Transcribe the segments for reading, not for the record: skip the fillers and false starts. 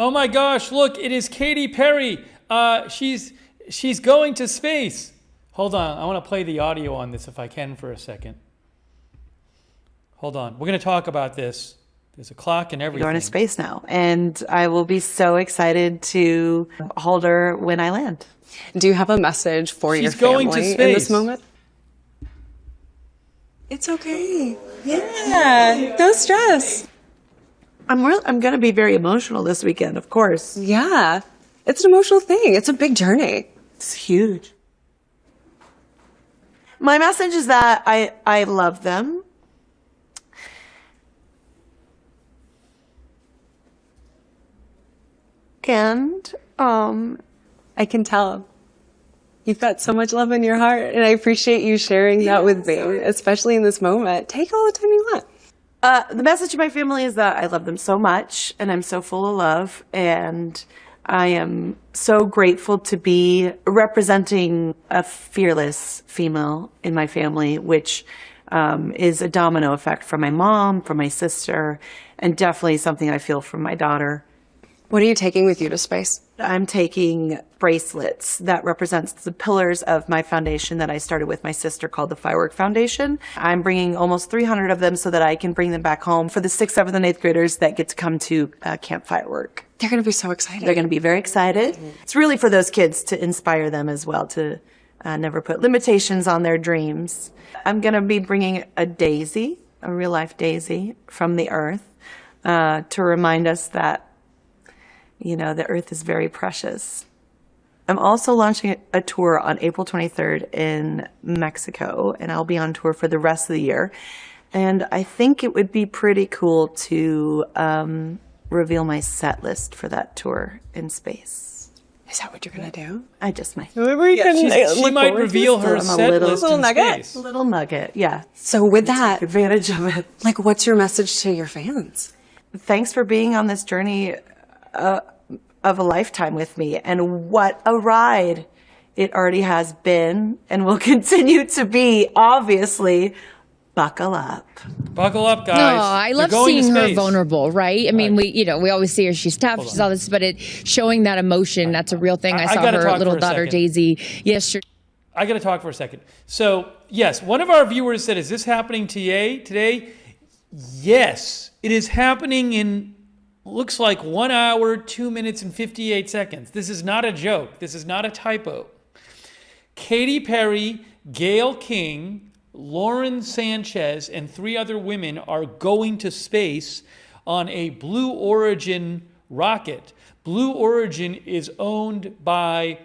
Oh my gosh, look, it is Katy Perry. She's going to space. Hold on, I want to play the audio on this if I can for a second. Hold on, we're going to talk about this. There's a clock and everything. Going to space now, and I will be so excited to hold her when I land. Do you have a message for your going to family space. in this moment? It's okay. Yeah, no stress. I'm going to be very emotional this weekend, of course. Yeah, it's an emotional thing. It's a big journey. It's huge. My message is that I love them. And I can tell. You've got so much love in your heart, and I appreciate you sharing that with me, especially in this moment. Take all the time you want. The message to my family is that I love them so much, and I'm so full of love, and I am so grateful to be representing a fearless female in my family, which is a domino effect from my mom, from my sister, and definitely something I feel from my daughter. What are you taking with you to space? I'm taking bracelets that represents the pillars of my foundation that I started with my sister called the Firework Foundation. I'm bringing almost 300 of them so that I can bring them back home for the 6th, 7th, and 8th graders that get to come to Camp Firework. They're going to be so excited. They're going to be very excited. It's really for those kids to inspire them as well, to never put limitations on their dreams. I'm going to be bringing a daisy, a real-life daisy from the earth to remind us that the earth is very precious. I'm also launching a tour on April 23rd in Mexico, and I'll be on tour for the rest of the year. And I think it would be pretty cool to reveal my set list for that tour in space. Is that what you're going to do? I just might. She might reveal her set list in space. A little nugget, yeah. So with that, take advantage of it. What's your message to your fans? Thanks for being on this journey of a lifetime with me, and what a ride it already has been and will continue to be. Obviously, buckle up. Buckle up, guys. No, I love seeing her vulnerable, right? I mean, we always see her, she's tough, she's all this, but showing that emotion, that's a real thing. I saw her little daughter Daisy yesterday. I got to talk for a second. So, yes, one of our viewers said, is this happening today? Yes, it is happening in looks like 1 hour, 2 minutes, and 58 seconds. This is not a joke. This is not a typo. Katy Perry, Gayle King, Lauren Sánchez, and 3 other women are going to space on a Blue Origin rocket. Blue Origin is owned by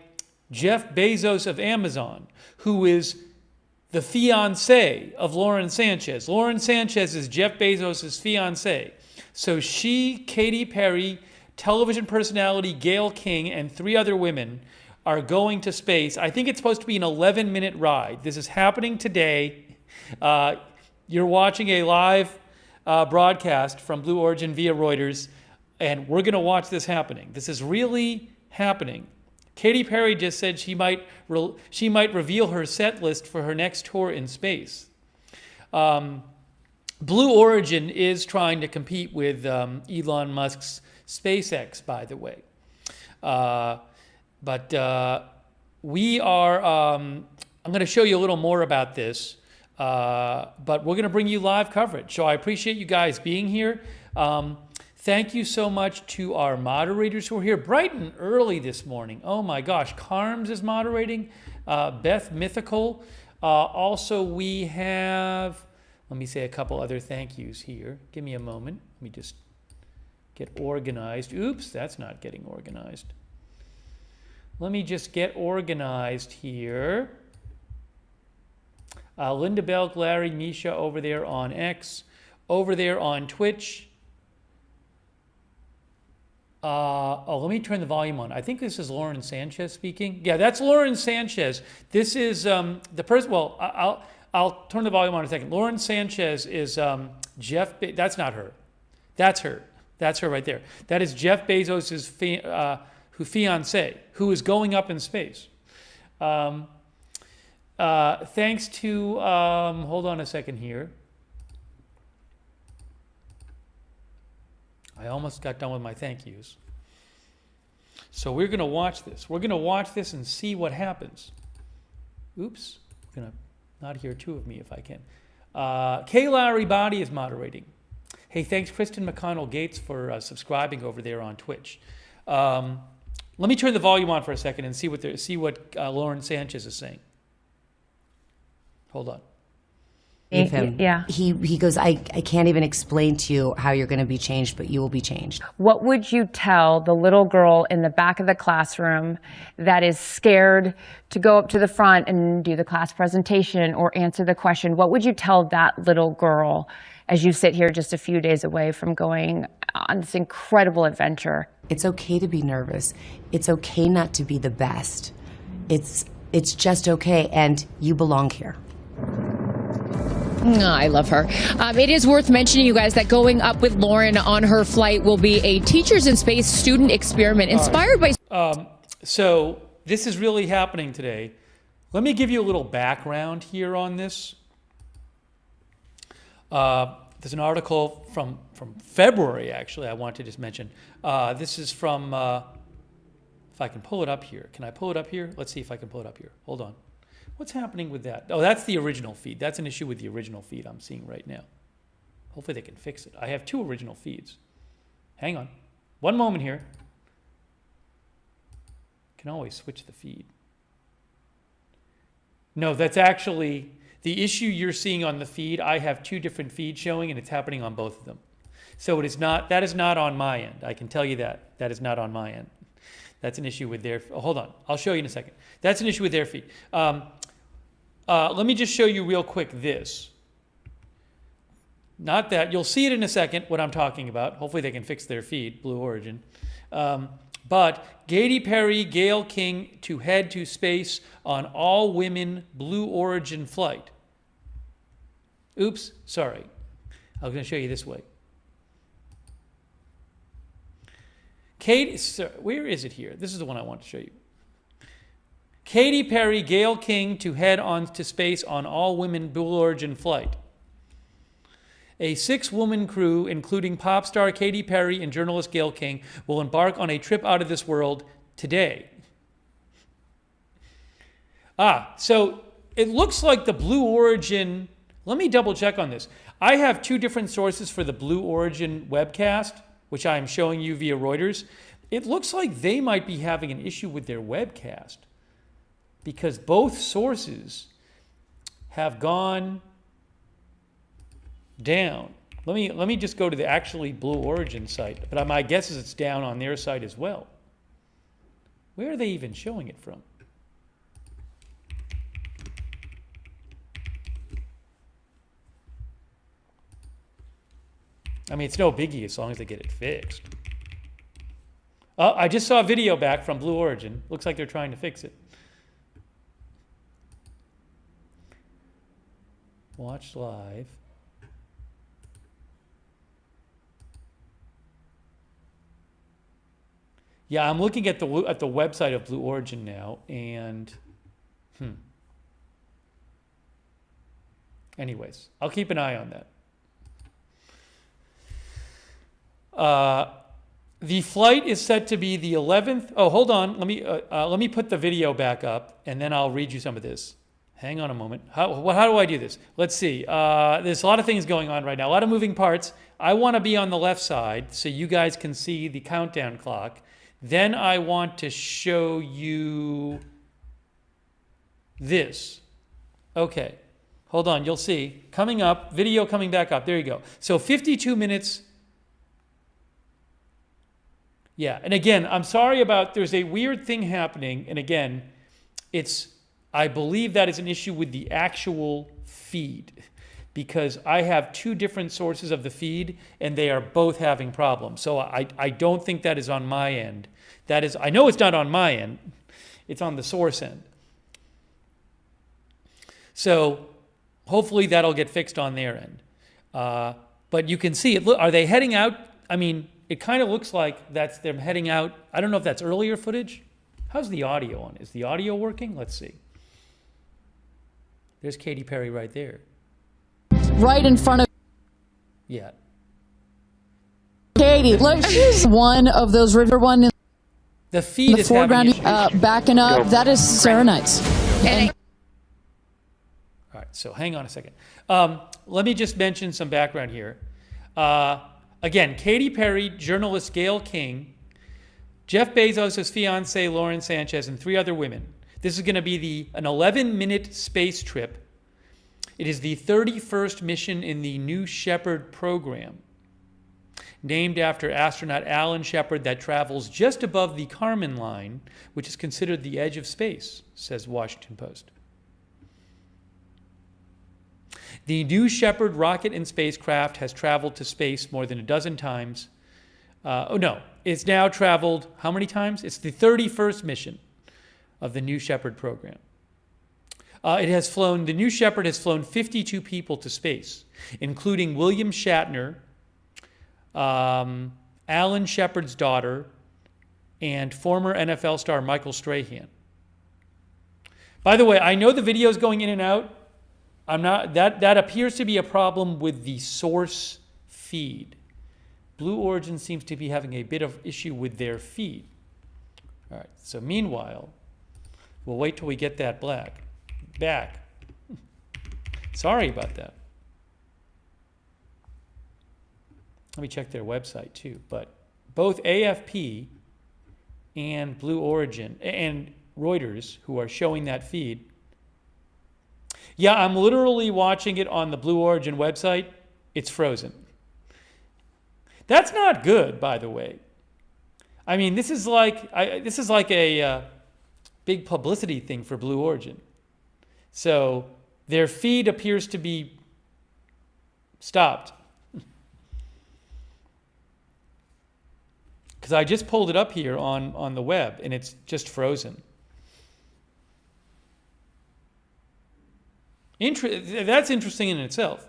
Jeff Bezos of Amazon, who is the fiancé of Lauren Sánchez. Lauren Sánchez is Jeff Bezos' fiancé. So she, Katy Perry, television personality Gayle King, and 3 other women are going to space. I think it's supposed to be an 11-minute ride. This is happening today. You're watching a live broadcast from Blue Origin via Reuters, and we're going to watch this happening. This is really happening. Katy Perry just said she might reveal her set list for her next tour in space. Blue Origin is trying to compete with Elon Musk's SpaceX, by the way. But we are, I'm going to show you a little more about this, but we're going to bring you live coverage. So I appreciate you guys being here. Thank you so much to our moderators who are here bright and early this morning. Oh my gosh, Carms is moderating, Beth Mythical. Also, we have... Let me say a couple other thank yous here. Give me a moment. Let me just get organized. Oops, that's not getting organized. Let me just get organized here. Linda Belk, Larry, Misha over there on X. Over there on Twitch. Let me turn the volume on. I think this is Lauren Sánchez speaking. Yeah, that's Lauren Sánchez. This is the person, well, I'll turn the volume on in a second. Lauren Sánchez is Jeff. That's not her. That's her. That's her right there. That is Jeff Bezos' fiancé, who is going up in space. Thanks to, hold on a second here. I almost got done with my thank yous. So we're going to watch this. We're going to watch this and see what happens. Oops. I'm going to not hear two of me if I can. K. Larry Body is moderating. Hey, thanks Kristen McConnell Gates for subscribing over there on Twitch. Let me turn the volume on for a second and see what Lauren Sánchez is saying. Hold on. Him. Yeah. He goes, I can't even explain to you how you're going to be changed, but you will be changed. What would you tell the little girl in the back of the classroom that is scared to go up to the front and do the class presentation or answer the question? What would you tell that little girl as you sit here just a few days away from going on this incredible adventure? It's okay to be nervous. It's okay not to be the best. It's just okay, and you belong here. I love her. It is worth mentioning, you guys, that going up with Lauren on her flight will be a Teachers in Space student experiment inspired by... So this is really happening today. Let me give you a little background here on this. There's an article from February, actually, I want to just mention. This is from, if I can pull it up here. Can I pull it up here? Let's see if I can pull it up here. Hold on. What's happening with that? Oh, that's the original feed. That's an issue with the original feed I'm seeing right now. Hopefully they can fix it. I have two original feeds. Hang on. One moment here. Can always switch the feed. No, that's actually the issue you're seeing on the feed. I have two different feeds showing, and it's happening on both of them. So it is not. That is not on my end. I can tell you that. That is not on my end. That's an issue with their... Oh, hold on. I'll show you in a second. That's an issue with their feed. Let me just show you real quick this. Not that. You'll see it in a second, what I'm talking about. Hopefully they can fix their feed, Blue Origin. But Katy Perry, Gayle King to head to space on all-women Blue Origin flight. Oops, sorry. I was going to show you this way. Where is it here? This is the one I want to show you. Katy Perry, Gayle King to head on to space on all-women Blue Origin flight. A 6-woman crew, including pop star Katy Perry and journalist Gayle King, will embark on a trip out of this world today. So it looks like the Blue Origin... Let me double check on this. I have two different sources for the Blue Origin webcast, which I am showing you via Reuters. It looks like they might be having an issue with their webcast because both sources have gone down. Let me just go to the actually Blue Origin site, but my guess is it's down on their site as well. Where are they even showing it from? I mean, it's no biggie as long as they get it fixed. Oh, I just saw a video back from Blue Origin. Looks like they're trying to fix it. Watch live. Yeah, I'm looking at the website of Blue Origin now, and anyways, I'll keep an eye on that. The flight is set to be the 11th. Oh, hold on. Let me put the video back up, and then I'll read you some of this. Hang on a moment. How do I do this? Let's see. There's a lot of things going on right now. A lot of moving parts. I want to be on the left side so you guys can see the countdown clock. Then I want to show you this. Okay. Hold on. You'll see. Coming up. Video coming back up. There you go. So 52 minutes. Yeah, and again, I'm sorry about, there's a weird thing happening, and again, I believe that is an issue with the actual feed, because I have two different sources of the feed, and they are both having problems. So I don't think that is on my end. I know it's not on my end, it's on the source end. So hopefully that'll get fixed on their end. But you can see it. Are they heading out? I mean, it kind of looks like they're heading out. I don't know if that's earlier footage. How's the audio on? Is the audio working? Let's see. There's Katy Perry right there. Right in front of... Yeah. Katy, look, she's one of those river one. The feed is having issues. Backing up. That is Sarah Knight's. All right, so hang on a second. Let me just mention some background here. Again, Katy Perry, journalist Gayle King, Jeff Bezos' fiancée Lauren Sánchez, and 3 other women. This is going to be an 11-minute space trip. It is the 31st mission in the New Shepard program, named after astronaut Alan Shepard, that travels just above the Kármán line, which is considered the edge of space, says Washington Post. The New Shepard rocket and spacecraft has traveled to space more than a dozen times. It's now traveled how many times? It's the 31st mission of the New Shepard program. The New Shepard has flown 52 people to space, including William Shatner, Alan Shepard's daughter, and former NFL star Michael Strahan. By the way, I know the video is going in and out. That appears to be a problem with the source feed. Blue Origin seems to be having a bit of issue with their feed. All right, so meanwhile, we'll wait till we get that back. Sorry about that. Let me check their website too. But both AFP and Blue Origin and Reuters, who are showing that feed. Yeah, I'm literally watching it on the Blue Origin website. It's frozen. That's not good, by the way. I mean, this is like a big publicity thing for Blue Origin. So their feed appears to be stopped. Because I just pulled it up here on the web, and it's just frozen. That's interesting in itself.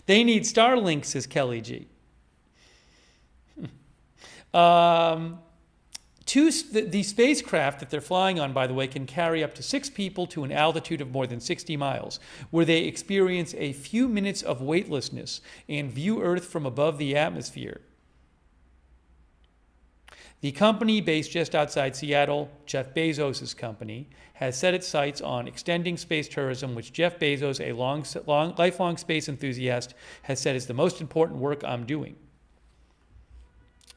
They need Starlink, says Kelly G. The spacecraft that they're flying on, by the way, can carry up to 6 people to an altitude of more than 60 miles, where they experience a few minutes of weightlessness and view Earth from above the atmosphere. The company, based just outside Seattle, Jeff Bezos' company, has set its sights on extending space tourism, which Jeff Bezos, a lifelong space enthusiast, has said is the most important work I'm doing.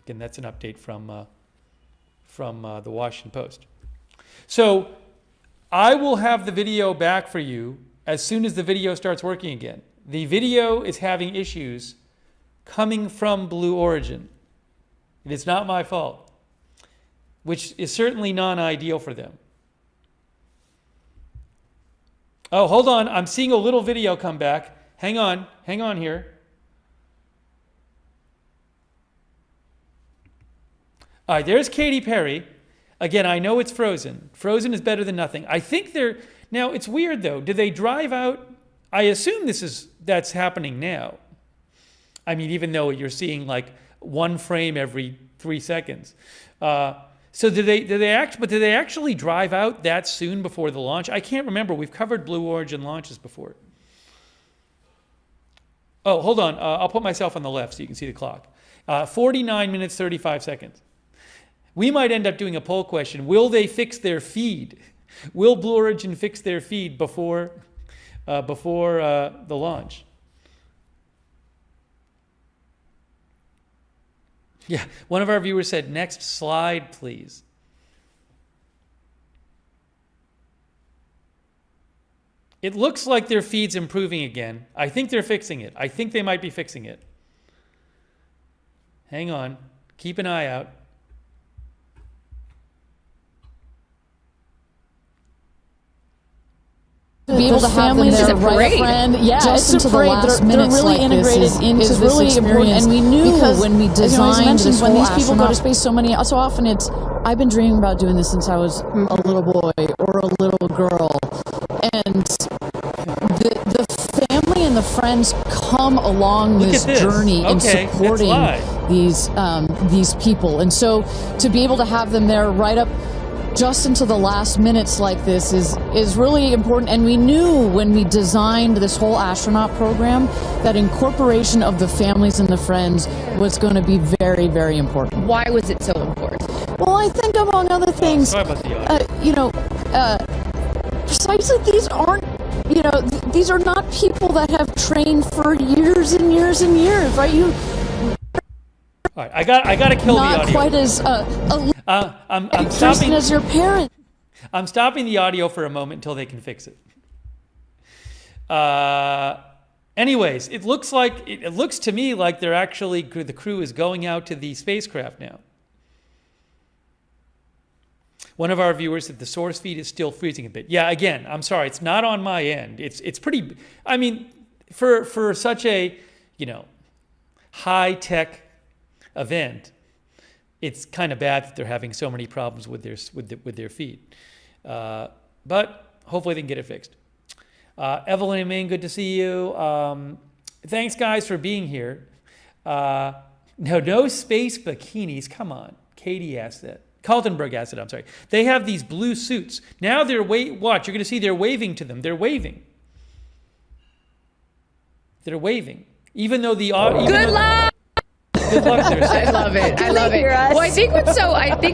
Again, that's an update from the Washington Post. So I will have the video back for you as soon as the video starts working again. The video is having issues coming from Blue Origin. It is not my fault, which is certainly non-ideal for them. Oh, hold on. I'm seeing a little video come back. Hang on here. All right, there's Katy Perry. Again, I know it's frozen. Frozen is better than nothing. I think now it's weird though. Do they drive out? I assume that's happening now. I mean, even though you're seeing like one frame every 3 seconds. So do they actually drive out that soon before the launch? I can't remember. We've covered Blue Origin launches before. Oh, hold on. I'll put myself on the left so you can see the clock. 49 minutes, 35 seconds. We might end up doing a poll question. Will they fix their feed? Will Blue Origin fix their feed before the launch? Yeah, one of our viewers said, next slide, please. It looks like their feed's improving again. I think they're fixing it. I think they might be fixing it. Hang on. Keep an eye out. To be able to have them there right, friend, just into the last minutes, they're really integrated into this really experience. And we knew when we designed this whole when these people go to space so often I've been dreaming about doing this since I was a little boy or a little girl, and the family and the friends come along this journey in supporting these people, and so to be able to have them there right up just into the last minutes like this is really important. And we knew when we designed this whole astronaut program that incorporation of the families and the friends was going to be very, very important. Why was it so important? Well, I think among other things, sorry about the audio. Precisely these aren't, these are not people that have trained for years and years and years, right? All right, I got to kill the audio. Not quite as I'm stopping as your parent. I'm stopping the audio for a moment until they can fix it. Anyways, it looks to me like they're actually, the crew is going out to the spacecraft now. One of our viewers said the source feed is still freezing a bit. Yeah, again, I'm sorry, it's not on my end. It's pretty, I mean, for such a, high-tech event, it's kind of bad that they're having so many problems with their feed. But hopefully they can get it fixed. Evelyn and Maine, good to see you. Thanks, guys, for being here. No space bikinis. Come on. Katie asked that. Kaltenberg asked it, I'm sorry. They have these blue suits. Now they're watch, you're going to see they're waving to them. They're waving. They're waving. Even though the audio... Good luck! Good luck there. I love it. I love it. Well, I think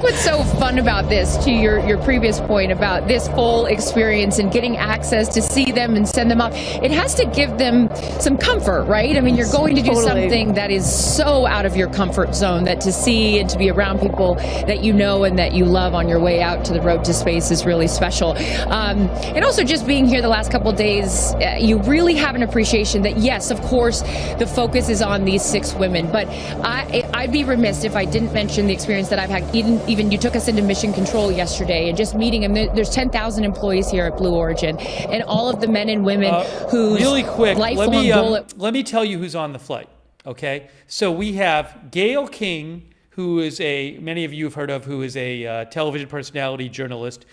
what's so fun about this, to your previous point about this full experience and getting access to see them and send them off, it has to give them some comfort, right? I mean, you're going to do something that is so out of your comfort zone that to see and to be around people that you know and that you love on your way out to the road to space is really special. And also just being here the last couple of days, you really have an appreciation that, yes, of course, the focus is on these 6 women, but I'd be remiss if I didn't mention the experience that I've had. Even you took us into mission control yesterday, and just meeting them. There's 10,000 employees here at Blue Origin, and all of the men and women whose really quick, lifelong goal. Let me tell you who's on the flight. Okay, so we have Gayle King, who is many of you have heard of, who is a television personality, journalist.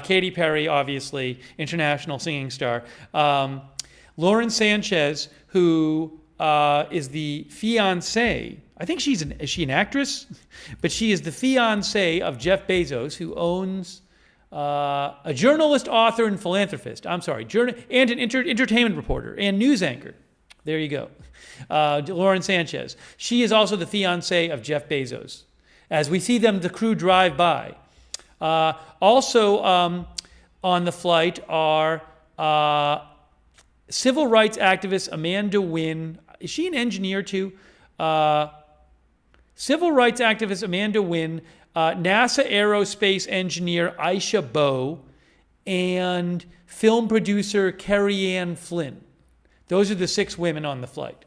Katy Perry, obviously, international singing star. Lauren Sánchez, who is the fiancée. I think is she an actress? But she is the fiancée of Jeff Bezos, who owns a journalist, author, and philanthropist. I'm sorry, and an entertainment reporter and news anchor. There you go. Lauren Sánchez. She is also the fiancée of Jeff Bezos. As we see the crew drive by. Also on the flight are civil rights activist Amanda Wynn. Is she an engineer too? Civil rights activist Amanda Wynn, NASA aerospace engineer Aisha Bowe, and film producer Carrie Ann Flynn. Those are the 6 women on the flight.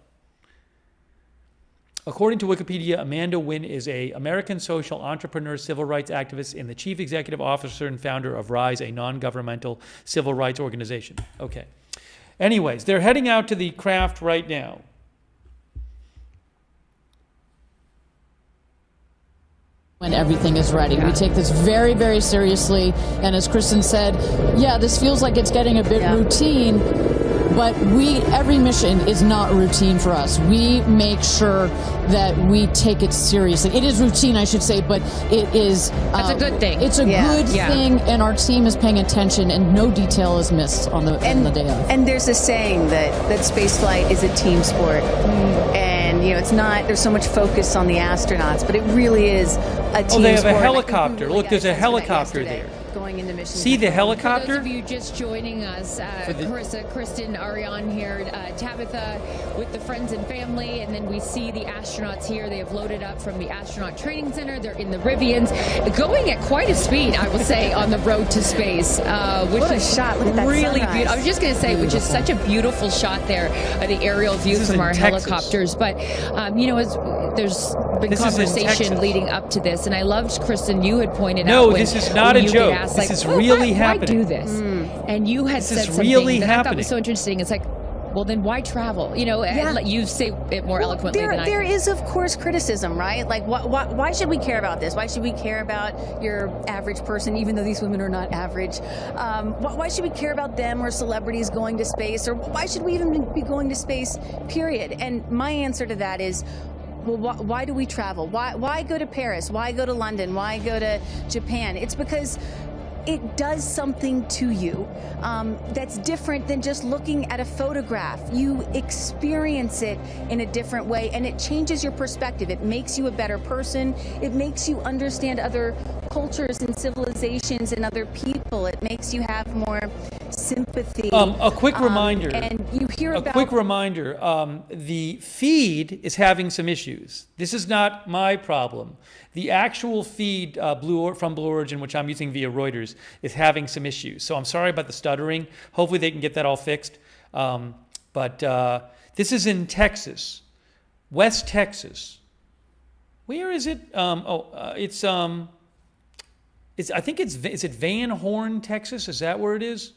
According to Wikipedia, Amanda Wynn is an American social entrepreneur, civil rights activist, and the chief executive officer and founder of RISE, a non-governmental civil rights organization. Okay. Anyways, they're heading out to the craft right now. When everything is ready. We take this very, very seriously. And as Kristen said, yeah, this feels like it's getting a bit routine, but every mission is not routine for us. We make sure that we take it seriously. It is routine, I should say, but it is... That's a good thing. It's a good thing, and our team is paying attention, and no detail is missed on the day of. And there's a saying that spaceflight is a team sport. And, it's not, there's so much focus on the astronauts, but it really is a team sport. Oh, they have a helicopter. Look, there's a helicopter there. Going into mission. See the helicopter? For those of you just joining us, Carissa, Kristen, Ariane here, Tabitha with the friends and family, and then we see the astronauts here. They have loaded up from the astronaut training center. They're in the Rivians, going at quite a speed, I will say, on the road to space, which what a shot! Look at that really sunrise. beautiful. I was just going to say, which is such a beautiful shot there, the aerial view from our helicopters. But there's been conversation leading up to this, and I loved, Kristen, you had pointed out. No, this is not a joke. Asked, this is really happening. Why do this? And you had said something really that I thought was so interesting. It's like, well, then why travel? You say it more eloquently than I do. There is, of course, criticism, right? Like, why should we care about this? Why should we care about your average person, even though these women are not average? Why should we care about them or celebrities going to space? Or why should we even be going to space, period? And my answer to that is, well, why do we travel? Why go to Paris? Why go to London? Why go to Japan? It's because it does something to you that's different than just looking at a photograph. You experience it in a different way, and it changes your perspective. It makes you a better person. It makes you understand other cultures and civilizations and other people. It makes you have more sympathy. A quick reminder. And you hear about... A quick reminder. The feed is having some issues. This is not my problem. The actual feed from Blue Origin, which I'm using via Reuters, is having some issues. So I'm sorry about the stuttering. Hopefully they can get that all fixed. But this is in Texas, West Texas. Where is it? It's I think is it Van Horn, Texas? Is that where it is?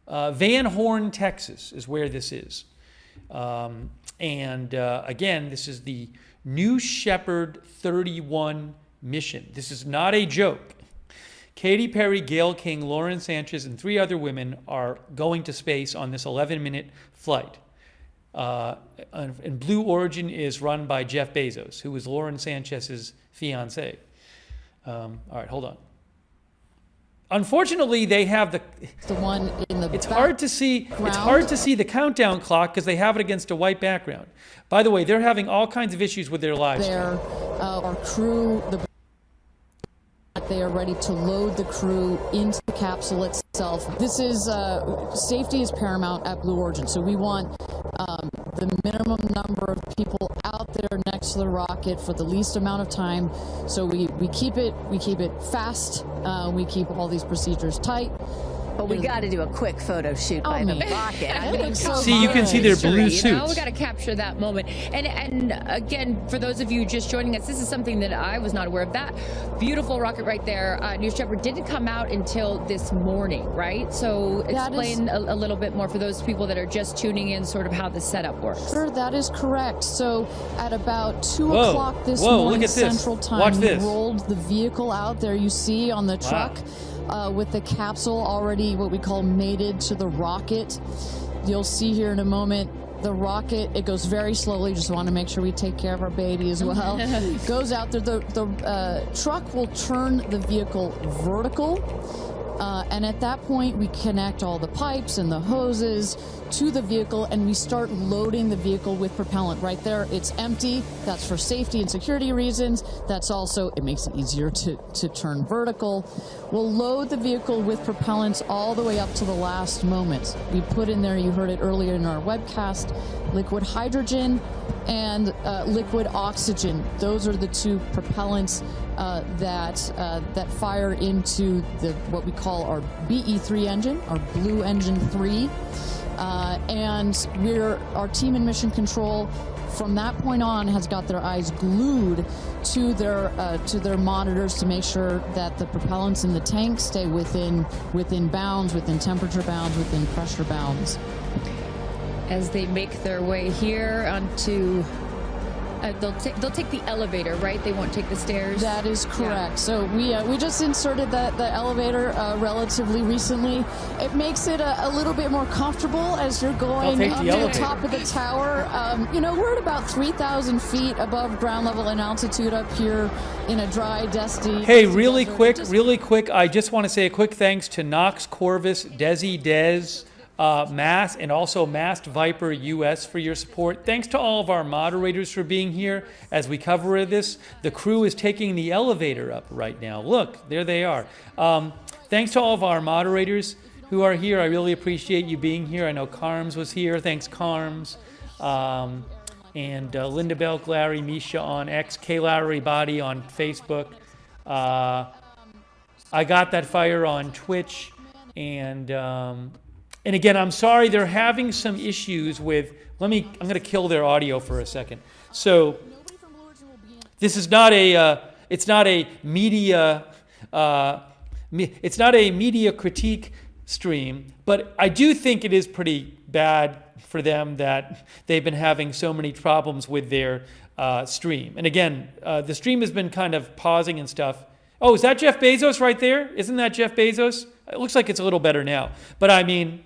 Van Horn, Texas is where this is. Again, this is the New Shepard 31 mission. This is not a joke. Katy Perry, Gayle King, Lauren Sánchez, and 3 other women are going to space on this 11-minute flight. And Blue Origin is run by Jeff Bezos, who is Lauren Sanchez's fiance. All right, hold on. Unfortunately, they have the one in the. It's hard to see. It's hard to see the countdown clock because they have it against a white background. By the way, they're having all kinds of issues with their live stream. Our crew, they are ready to load the crew into the capsule itself. This is safety is paramount at Blue Origin, so we want the minimum number of people out there next to the rocket for the least amount of time. So we keep it fast. We keep all these procedures tight. But we got to do a quick photo shoot by the rocket. I mean, see, you can see their blue suits. We got to capture that moment. And again, for those of you just joining us, this is something that I was not aware of. That beautiful rocket right there, New Shepard, didn't come out until this morning, right? So explain a little bit more for those people that are just tuning in, sort of how the setup works. Sure, that is correct. So at about 2 o'clock this morning Central Time, we rolled the vehicle out there. You see on the truck. With the capsule already what we call mated to the rocket. You'll see here in a moment the rocket, it goes very slowly, just want to make sure we take care of our baby as well. Goes out there, the truck will turn the vehicle vertical, and at that point we connect all the pipes and the hoses to the vehicle, and we start loading the vehicle with propellant. Right there, it's empty. That's for safety and security reasons. That's also, it makes it easier to turn vertical. We'll load the vehicle with propellants all the way up to the last moment. We put in there, you heard it earlier in our webcast, liquid hydrogen and liquid oxygen. Those are the 2 propellants that fire into what we call our BE3 engine, our Blue Engine 3. And our team in mission control from that point on has got their eyes glued to their monitors to make sure that the propellants in the tank stay within bounds, within temperature bounds, within pressure bounds. As they make their way here onto, they'll take the elevator, right? They won't take the stairs. That is correct. Yeah. So we just inserted the elevator relatively recently. It makes it a little bit more comfortable as you're going up to the top of the tower. We're at about 3,000 feet above ground level in altitude up here in a dry, dusty. Hey, really quick. I just want to say a quick thanks to Knox Corvus, Desi Des. Mast, and also Mast Viper US for your support. Thanks to all of our moderators for being here as we cover this. The crew is taking the elevator up right now. Look, there they are. Thanks to all of our moderators who are here. I really appreciate you being here. I know Carms was here. Thanks, Carms. And Linda Belk, Larry, Misha on X, K. Larry Body on Facebook. I Got That Fire on Twitch. And again, I'm sorry, they're having some issues with, I'm going to kill their audio for a second. So this is not it's not a media critique stream, but I do think it is pretty bad for them that they've been having so many problems with their stream. And again, the stream has been kind of pausing and stuff. Oh, is that Jeff Bezos right there? Isn't that Jeff Bezos? It looks like it's a little better now. But I mean,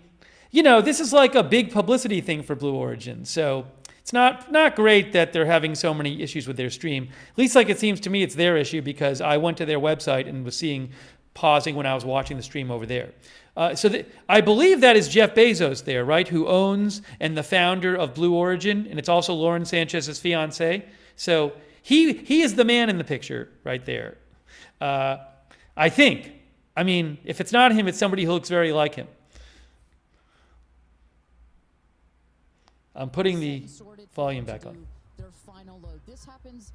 this is like a big publicity thing for Blue Origin. So it's not great that they're having so many issues with their stream. At least like it seems to me it's their issue, because I went to their website and was seeing pausing when I was watching the stream over there. I believe that is Jeff Bezos there, right? Who owns and the founder of Blue Origin, and it's also Lauren Sanchez's fiance. So he is the man in the picture right there. I think. I mean, if it's not him, it's somebody who looks very like him. I'm putting the volume back on. Their final load. This happens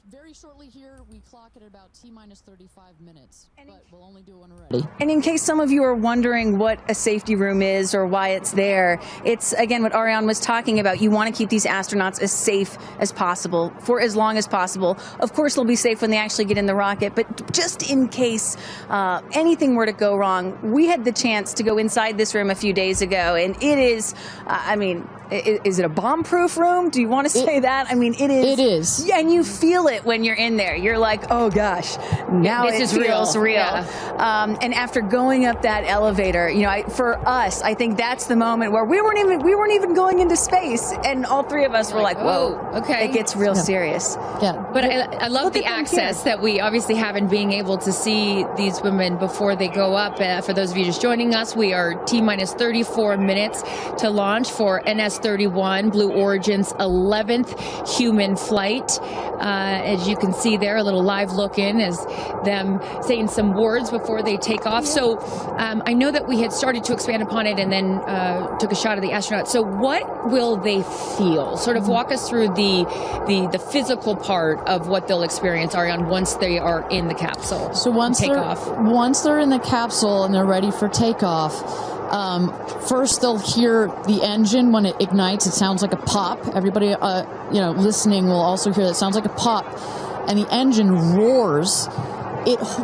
very shortly here. We clock it at about T-minus 35 minutes, but we'll only do one already. And in case some of you are wondering what a safety room is or why it's there, it's, again, what Ariane was talking about. You want to keep these astronauts as safe as possible for as long as possible. Of course, they'll be safe when they actually get in the rocket, but just in case anything were to go wrong, we had the chance to go inside this room a few days ago, and it is, I mean, is it a bomb-proof room? Do you want to say that? I mean, it is. It is. Yeah, and you feel it when you're in there. You're like, oh gosh, now this it is feels real. Yeah. And after going up that elevator, you know, for us, I think that's the moment where we weren't even going into space, and all three of us were like, whoa, okay, it gets real serious. Yeah. But I love the access that we obviously have in being able to see these women before they go up. For those of you just joining us, we are T-minus 34 minutes to launch for NS-31, Blue Origin's 11th human flight. As you can see there, a little live look in as them saying some words before they take off. So I know that we had started to expand upon it and then took a shot of the astronauts. So what will they feel? Sort of walk us through the physical part of what they'll experience, Ariane, once they are in the capsule. So once they're in the capsule and they're ready for takeoff, first they'll hear the engine when it ignites. It sounds like a pop. Everybody, listening will also hear that. It sounds like a pop, and the engine roars.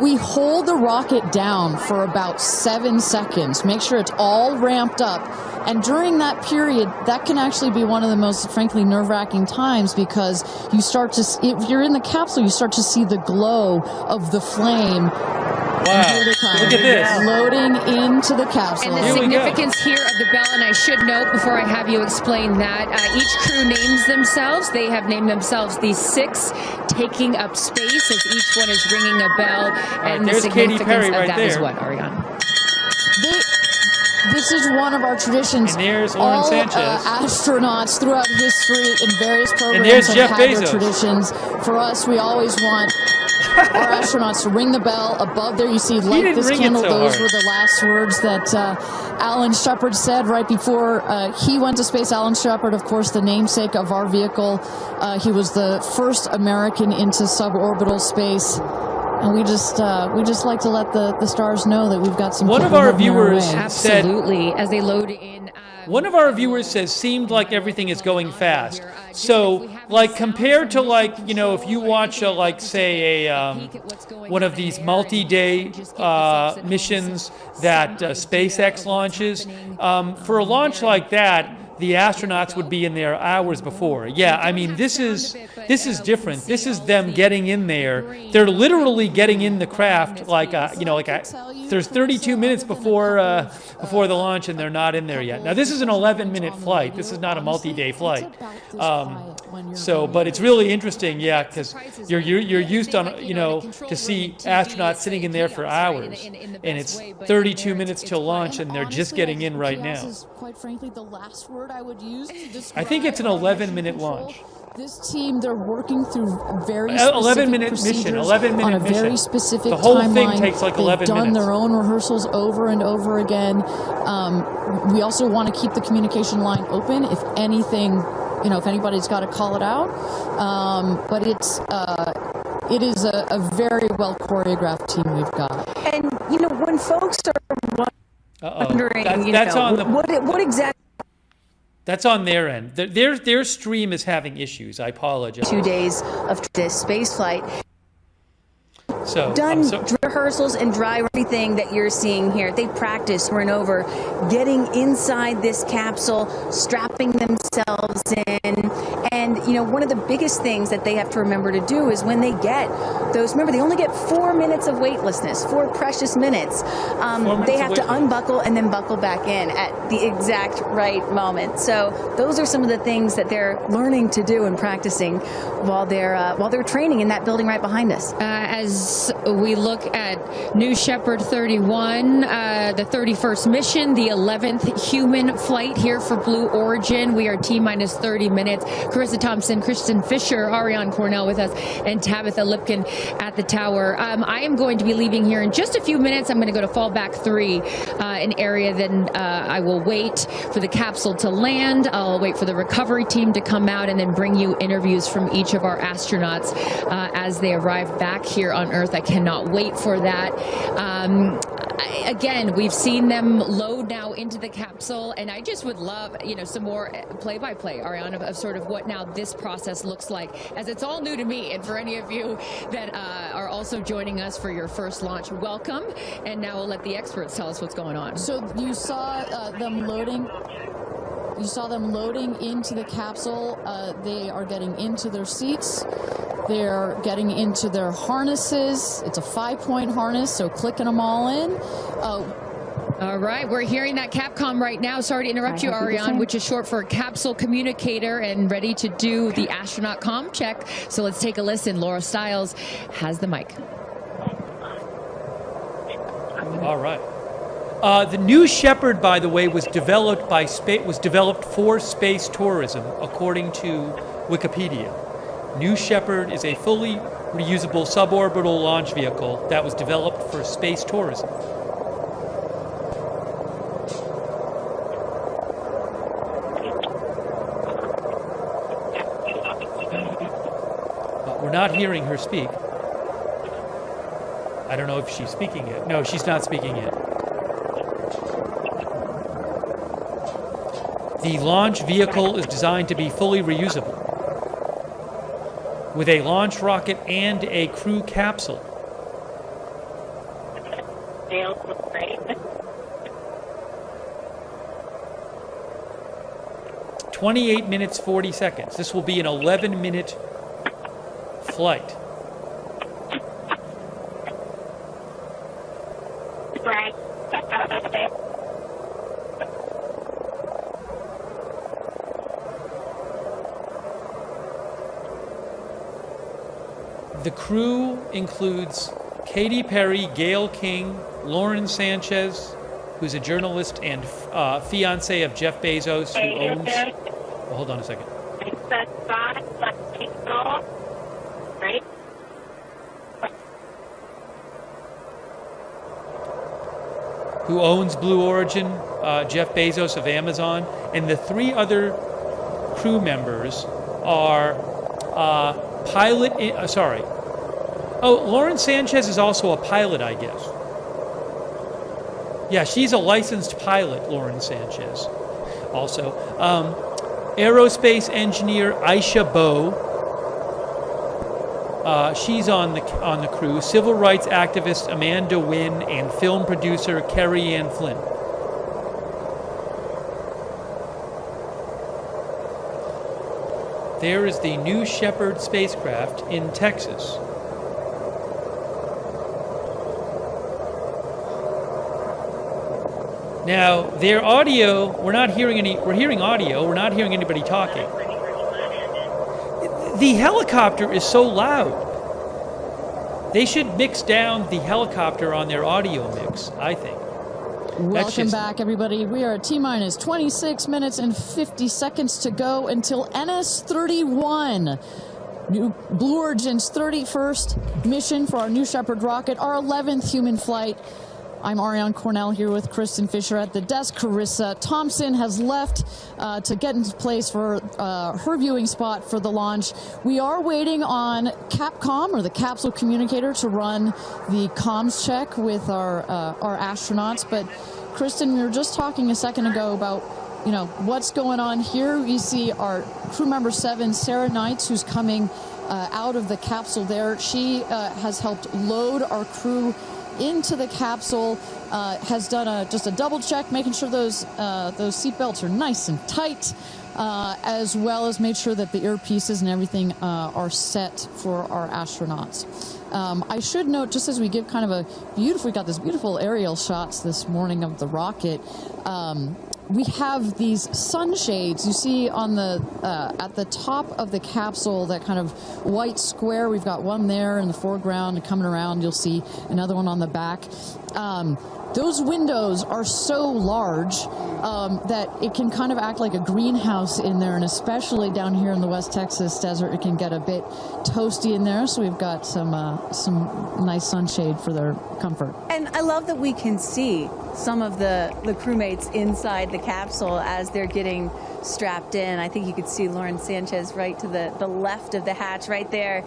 We hold the rocket down for about 7 seconds. Make sure it's all ramped up. And during that period, that can actually be one of the most, frankly, nerve-wracking times, because you start to, if you're in the capsule, you start to see the glow of the flame. Wow. Look at this. Loading into the capsule. And the significance here of the bell, and I should note before I have you explain that, each crew names themselves. They have named themselves the 6 taking up space, as each one is ringing a bell. And there's the Katy significance Perry of right that there. is what, Ariane? This is one of our traditions. And there's Lauren All Sanchez. Astronauts throughout history in various programs And there's have Jeff had Bezos. their traditions. For us, we always want our astronauts to ring the bell. Above there, you see light this candle. Those were the last words that Alan Shepard said right before he went to space. Alan Shepard, of course, the namesake of our vehicle. He was the first American into suborbital space. And we just like to let the stars know that we've got some. One of our viewers said, absolutely, as they load in. One of our viewers says, seemed like everything is going fast. So, like, compared to, like, you know, if you watch, like, say, one of these multi-day missions that SpaceX launches, for a launch like that, the astronauts would be in there hours before. Yeah, I mean, this is different. This is them getting in there. They're literally getting in the craft there's 32 minutes before the launch, and they're not in there yet. Now, this is an 11-minute flight. This is not a multi-day flight. But it's really interesting, yeah, because you're used to see astronauts sitting in there for hours, and it's 32 minutes till launch, and they're just getting in right now. Quite frankly, the last word I would use to describe. I think it's an 11-minute launch. This team, they're working through very 11-minute mission, 11-minute on a mission. very specific the whole timeline. thing takes like 11 They've done minutes. their own rehearsals over and over again. We also want to keep the communication line open if anything, if anybody's got to call it out. But it is a very well choreographed team we've got. And when folks are wondering, that's on the what exactly. That's on their end. Their stream is having issues. I apologize. 2 days of this space flight. So done rehearsals and dry everything that you're seeing here. They practice over and over, getting inside this capsule, strapping themselves in. And, one of the biggest things that they have to remember to do is when they get those, remember, they only get 4 minutes of weightlessness, 4 precious minutes. They have to unbuckle and then buckle back in at the exact right moment. So those are some of the things that they're learning to do and practicing while they're training in that building right behind us. As as we look at New Shepard 31, the 31st mission, the 11th human flight here for Blue Origin. We are T-minus 30 minutes. Carissa Thompson, Kristen Fisher, Ariane Cornell with us, and Tabitha Lipkin at the tower. I am going to be leaving here in just a few minutes. I'm going to go to fallback 3, an area. Then I will wait for the capsule to land. I'll wait for the recovery team to come out and then bring you interviews from each of our astronauts as they arrive back here on Earth. I cannot wait for that. Again, we've seen them load now into the capsule, and I just would love, some more play-by-play, Ariane, of sort of what now this process looks like, as it's all new to me. And for any of you that are also joining us for your first launch, welcome. And now we'll let the experts tell us what's going on. So you saw them loading. You saw them loading into the capsule. They are getting into their seats. They're getting into their harnesses. It's a 5-point harness, so clicking them all in. All right, we're hearing that Capcom right now. Sorry to interrupt you, Ariane, which is short for capsule communicator, and ready to do the astronaut comm check. So let's take a listen. Laura Stiles has the mic. All right. The New Shepard, by the way, was developed for space tourism, according to Wikipedia. New Shepard is a fully reusable suborbital launch vehicle that was developed for space tourism. We're not hearing her speak. I don't know if she's speaking yet. No, she's not speaking yet. The launch vehicle is designed to be fully reusable, with a launch rocket and a crew capsule. 28 minutes, 40 seconds. This will be an 11-minute flight. The crew includes Katy Perry, Gayle King, Lauren Sánchez, who's a journalist and fiance of Jeff Bezos, who owns... Oh, hold on a second. Who owns Blue Origin, Jeff Bezos of Amazon, and the 3 other crew members are Lauren Sánchez is also a pilot, I guess. Yeah, she's a licensed pilot, Lauren Sánchez. Also, aerospace engineer Aisha Bowe. She's on the crew. Civil rights activist Amanda Wynn and film producer Carrie Ann Flynn. There is the New Shepard spacecraft in Texas. Now, their audio, we're hearing audio, we're not hearing anybody talking. The helicopter is so loud. They should mix down the helicopter on their audio mix, I think. Welcome back, everybody. We are at T-minus 26 minutes and 50 seconds to go until NS-31. Blue Origin's 31st mission for our New Shepard rocket, our 11th human flight. I'm Ariane Cornell here with Kristen Fisher at the desk. Carissa Thompson has left to get into place for her viewing spot for the launch. We are waiting on Capcom, or the capsule communicator, to run the comms check with our astronauts. But Kristen, we were just talking a second ago about what's going on here. We see our crew member 7, Sarah Knights, who's coming out of the capsule there. She has helped load our crew into the capsule, has done just a double check, making sure those seatbelts are nice and tight, as well as made sure that the earpieces and everything are set for our astronauts. I should note, just as we give kind of we got this beautiful aerial shots this morning of the rocket. we have these sunshades. You see on the at the top of the capsule, that kind of white square. We've got one there in the foreground, and coming around, you'll see another one on the back. Those windows are so large that it can kind of act like a greenhouse in there, and especially down here in the West Texas desert, it can get a bit toasty in there. So we've got some nice sunshade for their comfort. And I love that we can see some of the crewmates inside the capsule as they're getting strapped in. I think you could see Lauren Sánchez right to the left of the hatch right there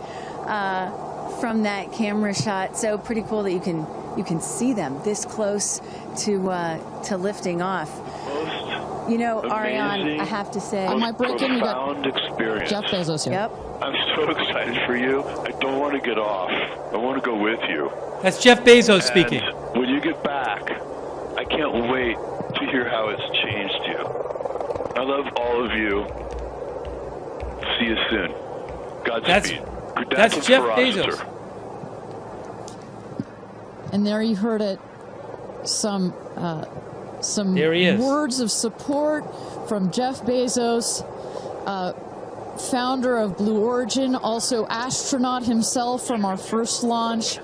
from that camera shot. So pretty cool that you can see them this close to lifting off. You know, Ariane, I have to say, I might break in. You got experience. Jeff Bezos here. Yep. I'm so excited for you. I don't want to get off. I want to go with you. That's Jeff Bezos speaking. When you get back, I can't wait to hear how it's changed you. I love all of you. See you soon. Godspeed. That's Jeff Bezos. And there you heard it. Some words of support from Jeff Bezos, founder of Blue Origin, also astronaut himself from our first launch.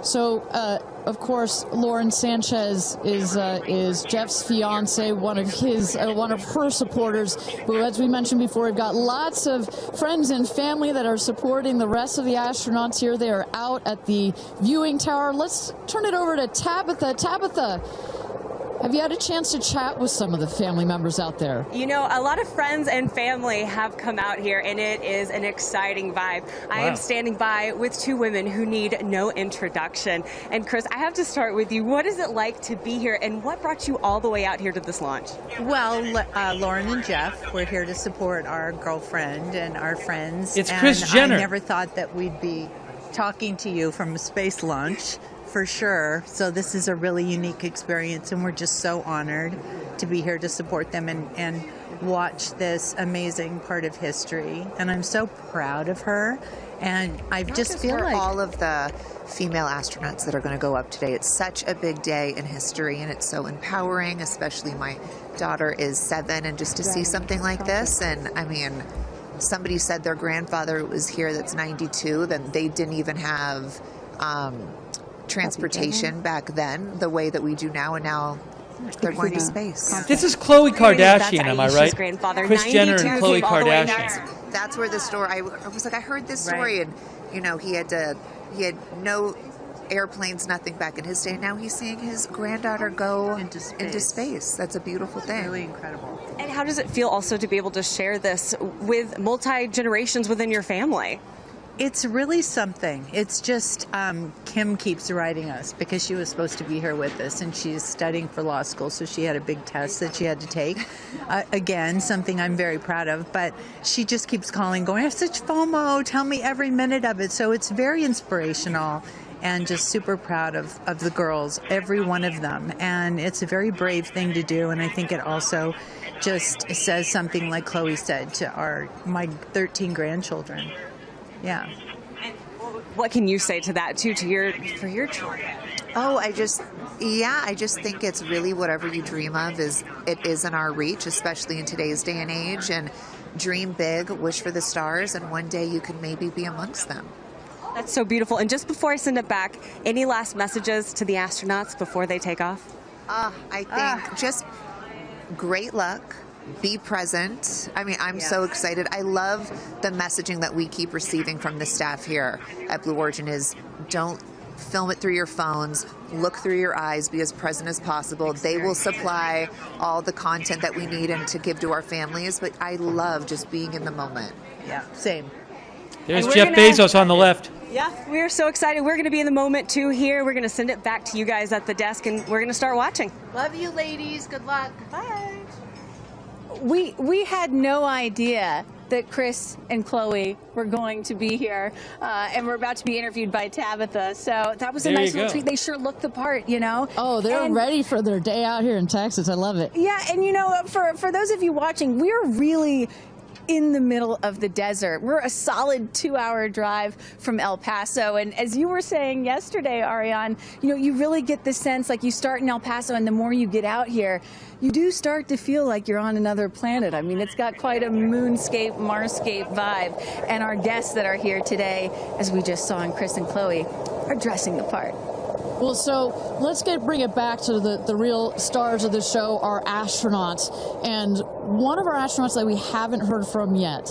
So, of course, Lauren Sánchez is Jeff's fiance, one of her supporters. But as we mentioned before, we've got lots of friends and family that are supporting the rest of the astronauts here. They are out at the viewing tower. Let's turn it over to Tabitha. Tabitha, have you had a chance to chat with some of the family members out there? You know, a lot of friends and family have come out here, and it is an exciting vibe. Wow. I am standing by with two women who need no introduction. And Chris, I have to start with you. What is it like to be here, and what brought you all the way out here to this launch? Well, Lauren and Jeff, we're here to support our girlfriend and our friends. It's Kris Jenner. I never thought that we'd be talking to you from a space launch. For sure. So this is a really unique experience, and we're just so honored to be here to support them and watch this amazing part of history. And I'm so proud of her. And I just feel like all of the female astronauts that are going to go up today. It's such a big day in history, and it's so empowering, especially my daughter is 7, and just to see something like this. And I mean, somebody said their grandfather was here that's 92, then they didn't even have transportation back then the way that we do now, and now they're going to space. This is Khloe Kardashian, am I right? Kris Jenner and Khloe Kardashian. That's where the story, I was like, I heard this story, and you know, he had no airplanes, nothing back in his day. Now he's seeing his granddaughter go into space. That's a beautiful thing. Really incredible. And how does it feel also to be able to share this with multi-generations within your family? It's really something. It's just Kim keeps writing us because she was supposed to be here with us, and she's studying for law school, so she had a big test that she had to take. Again, something I'm very proud of, but she just keeps calling, going, I have such FOMO, tell me every minute of it. So it's very inspirational, and just super proud of the girls, every one of them. And it's a very brave thing to do, and I think it also just says something, like Khloe said, to my 13 grandchildren. Yeah. And what can you say to that too, for your children? Oh, I just think it's really whatever you dream of is in our reach, especially in today's day and age. And dream big, wish for the stars, and one day you can maybe be amongst them. That's so beautiful. And just before I send it back, any last messages to the astronauts before they take off? I think just great luck. Be present. I mean, I'm so excited. I love the messaging that we keep receiving from the staff here at Blue Origin is don't film it through your phones, look through your eyes, be as present as possible. They will supply all the content that we need and to give to our families, but I love just being in the moment. Yeah, same. There's Jeff Bezos on the left. Yeah, we're so excited. We're going to be in the moment too here. We're going to send it back to you guys at the desk, and we're going to start watching. Love you, ladies. Good luck. Bye. We had no idea that Chris and Khloe were going to be here, and we're about to be interviewed by Tabitha. So that was a nice little treat. They sure looked the part, you know. Oh, they're ready for their day out here in Texas. I love it. Yeah, and you know, for those of you watching, we're really in the middle of the desert. We're a solid 2-hour drive from El Paso. And as you were saying yesterday, Ariane, you really get the sense like you start in El Paso and the more you get out here, you do start to feel like you're on another planet. I mean, it's got quite a moonscape, Marscape vibe. And our guests that are here today, as we just saw in Chris and Chloe, are dressing the part. Well, so let's bring it back to the real stars of the show, our astronauts. And one of our astronauts that we haven't heard from yet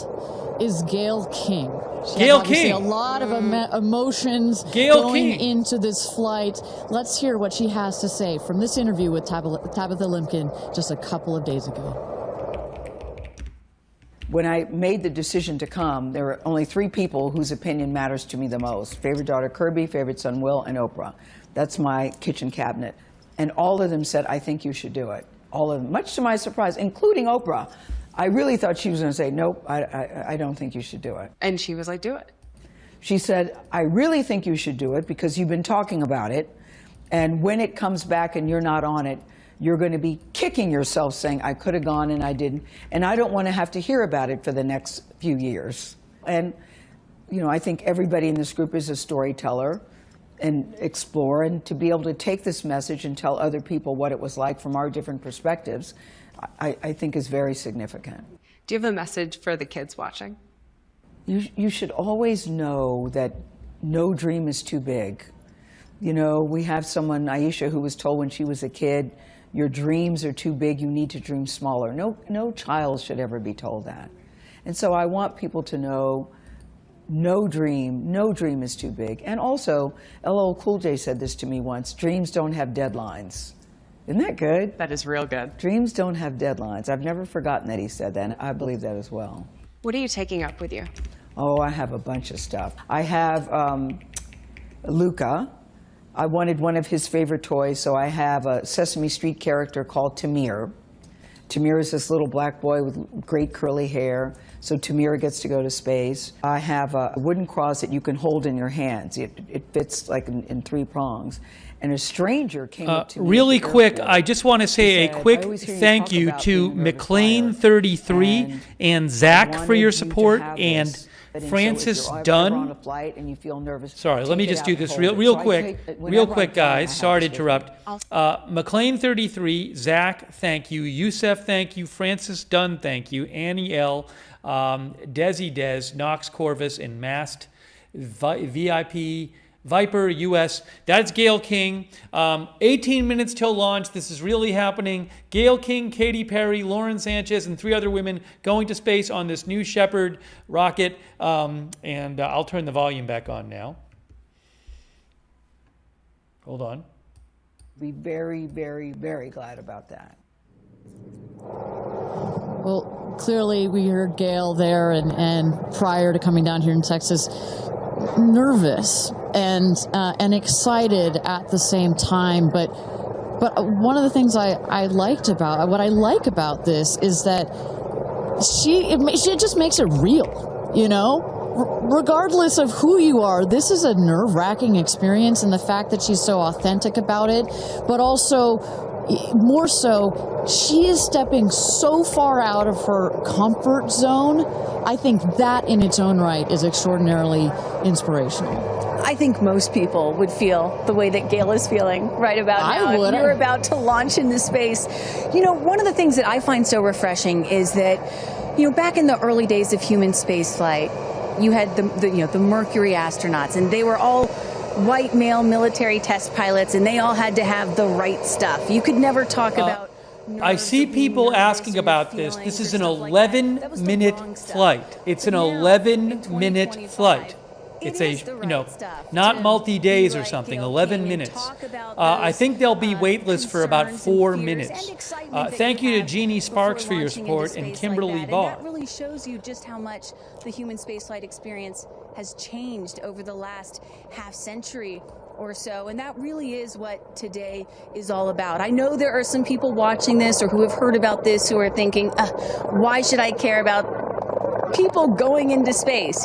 is Gayle King. Gayle King. A lot of emotions Gayle going King. into this flight. Let's hear what she has to say from this interview with Tabitha Limpkin just a couple of days ago. When I made the decision to come, there were only 3 people whose opinion matters to me the most. Favorite daughter Kirby, favorite son Will, and Oprah. That's my kitchen cabinet. And all of them said, I think you should do it. All of them, much to my surprise, including Oprah. I really thought she was going to say, nope, I don't think you should do it. And she was like, do it. She said, I really think you should do it because you've been talking about it. And when it comes back and you're not on it, you're going to be kicking yourself saying, I could have gone and I didn't. And I don't want to have to hear about it for the next few years. And, I think everybody in this group is a storyteller and explore, and to be able to take this message and tell other people what it was like from our different perspectives, I think is very significant. Do you have a message for the kids watching? You should always know that no dream is too big. We have someone, Aisha, who was told when she was a kid, your dreams are too big, you need to dream smaller. No child should ever be told that. And so I want people to know no dream is too big. And also, LL Cool J said this to me once, dreams don't have deadlines. Isn't that good? That is real good. Dreams don't have deadlines. I've never forgotten that he said that, and I believe that as well. What are you taking up with you? Oh, I have a bunch of stuff. I have Luca. I wanted one of his favorite toys, so I have a Sesame Street character called Tamir. Tamir is this little black boy with great curly hair, so Tamir gets to go to space. I have a wooden cross that you can hold in your hands. It fits like in 3 prongs. And a stranger came up to me. Really quick, I just want to say a quick thank you to McLean33 and Zach for your support, and Francis Dunn. Sorry, let me just do this real quick, guys. Sorry to interrupt. McLean33, Zach, thank you. Youssef, thank you. Francis Dunn, thank you. Annie L, Desi Des, Knox Corvus, and Mast VIP. Viper US. That's Gayle King. 18 minutes till launch. This is really happening. Gayle King, Katy Perry, Lauren Sánchez, and 3 other women going to space on this New Shepard rocket. And I'll turn the volume back on now. Hold on. Be very, very, very glad about that. Well, clearly we heard Gayle there, and prior to coming down here in Texas, nervous and excited at the same time. But one of the things I like about this is that she just makes it real, regardless of who you are. This is a nerve-wracking experience, and the fact that she's so authentic about it, but also more so, she is stepping so far out of her comfort zone. I think that in its own right is extraordinarily inspirational. I think most people would feel the way that Gayle is feeling right about now. If you're about to launch into space. One of the things that I find so refreshing is that, back in the early days of human spaceflight, you had the Mercury astronauts, and they were all white male military test pilots, and they all had to have the right stuff. You could never talk about... I see people asking about this. This is an 11-minute flight. It's an 11-minute flight. It's not multi-days or something, 11 minutes. I think they'll be waitlist for about 4 minutes. Thank you to Jeannie Sparks for your support, and Kimberly Barr. That really shows you just how much the human spaceflight experience has changed over the last half-century or so, and that really is what today is all about. I know there are some people watching this or who have heard about this who are thinking, why should I care about people going into space,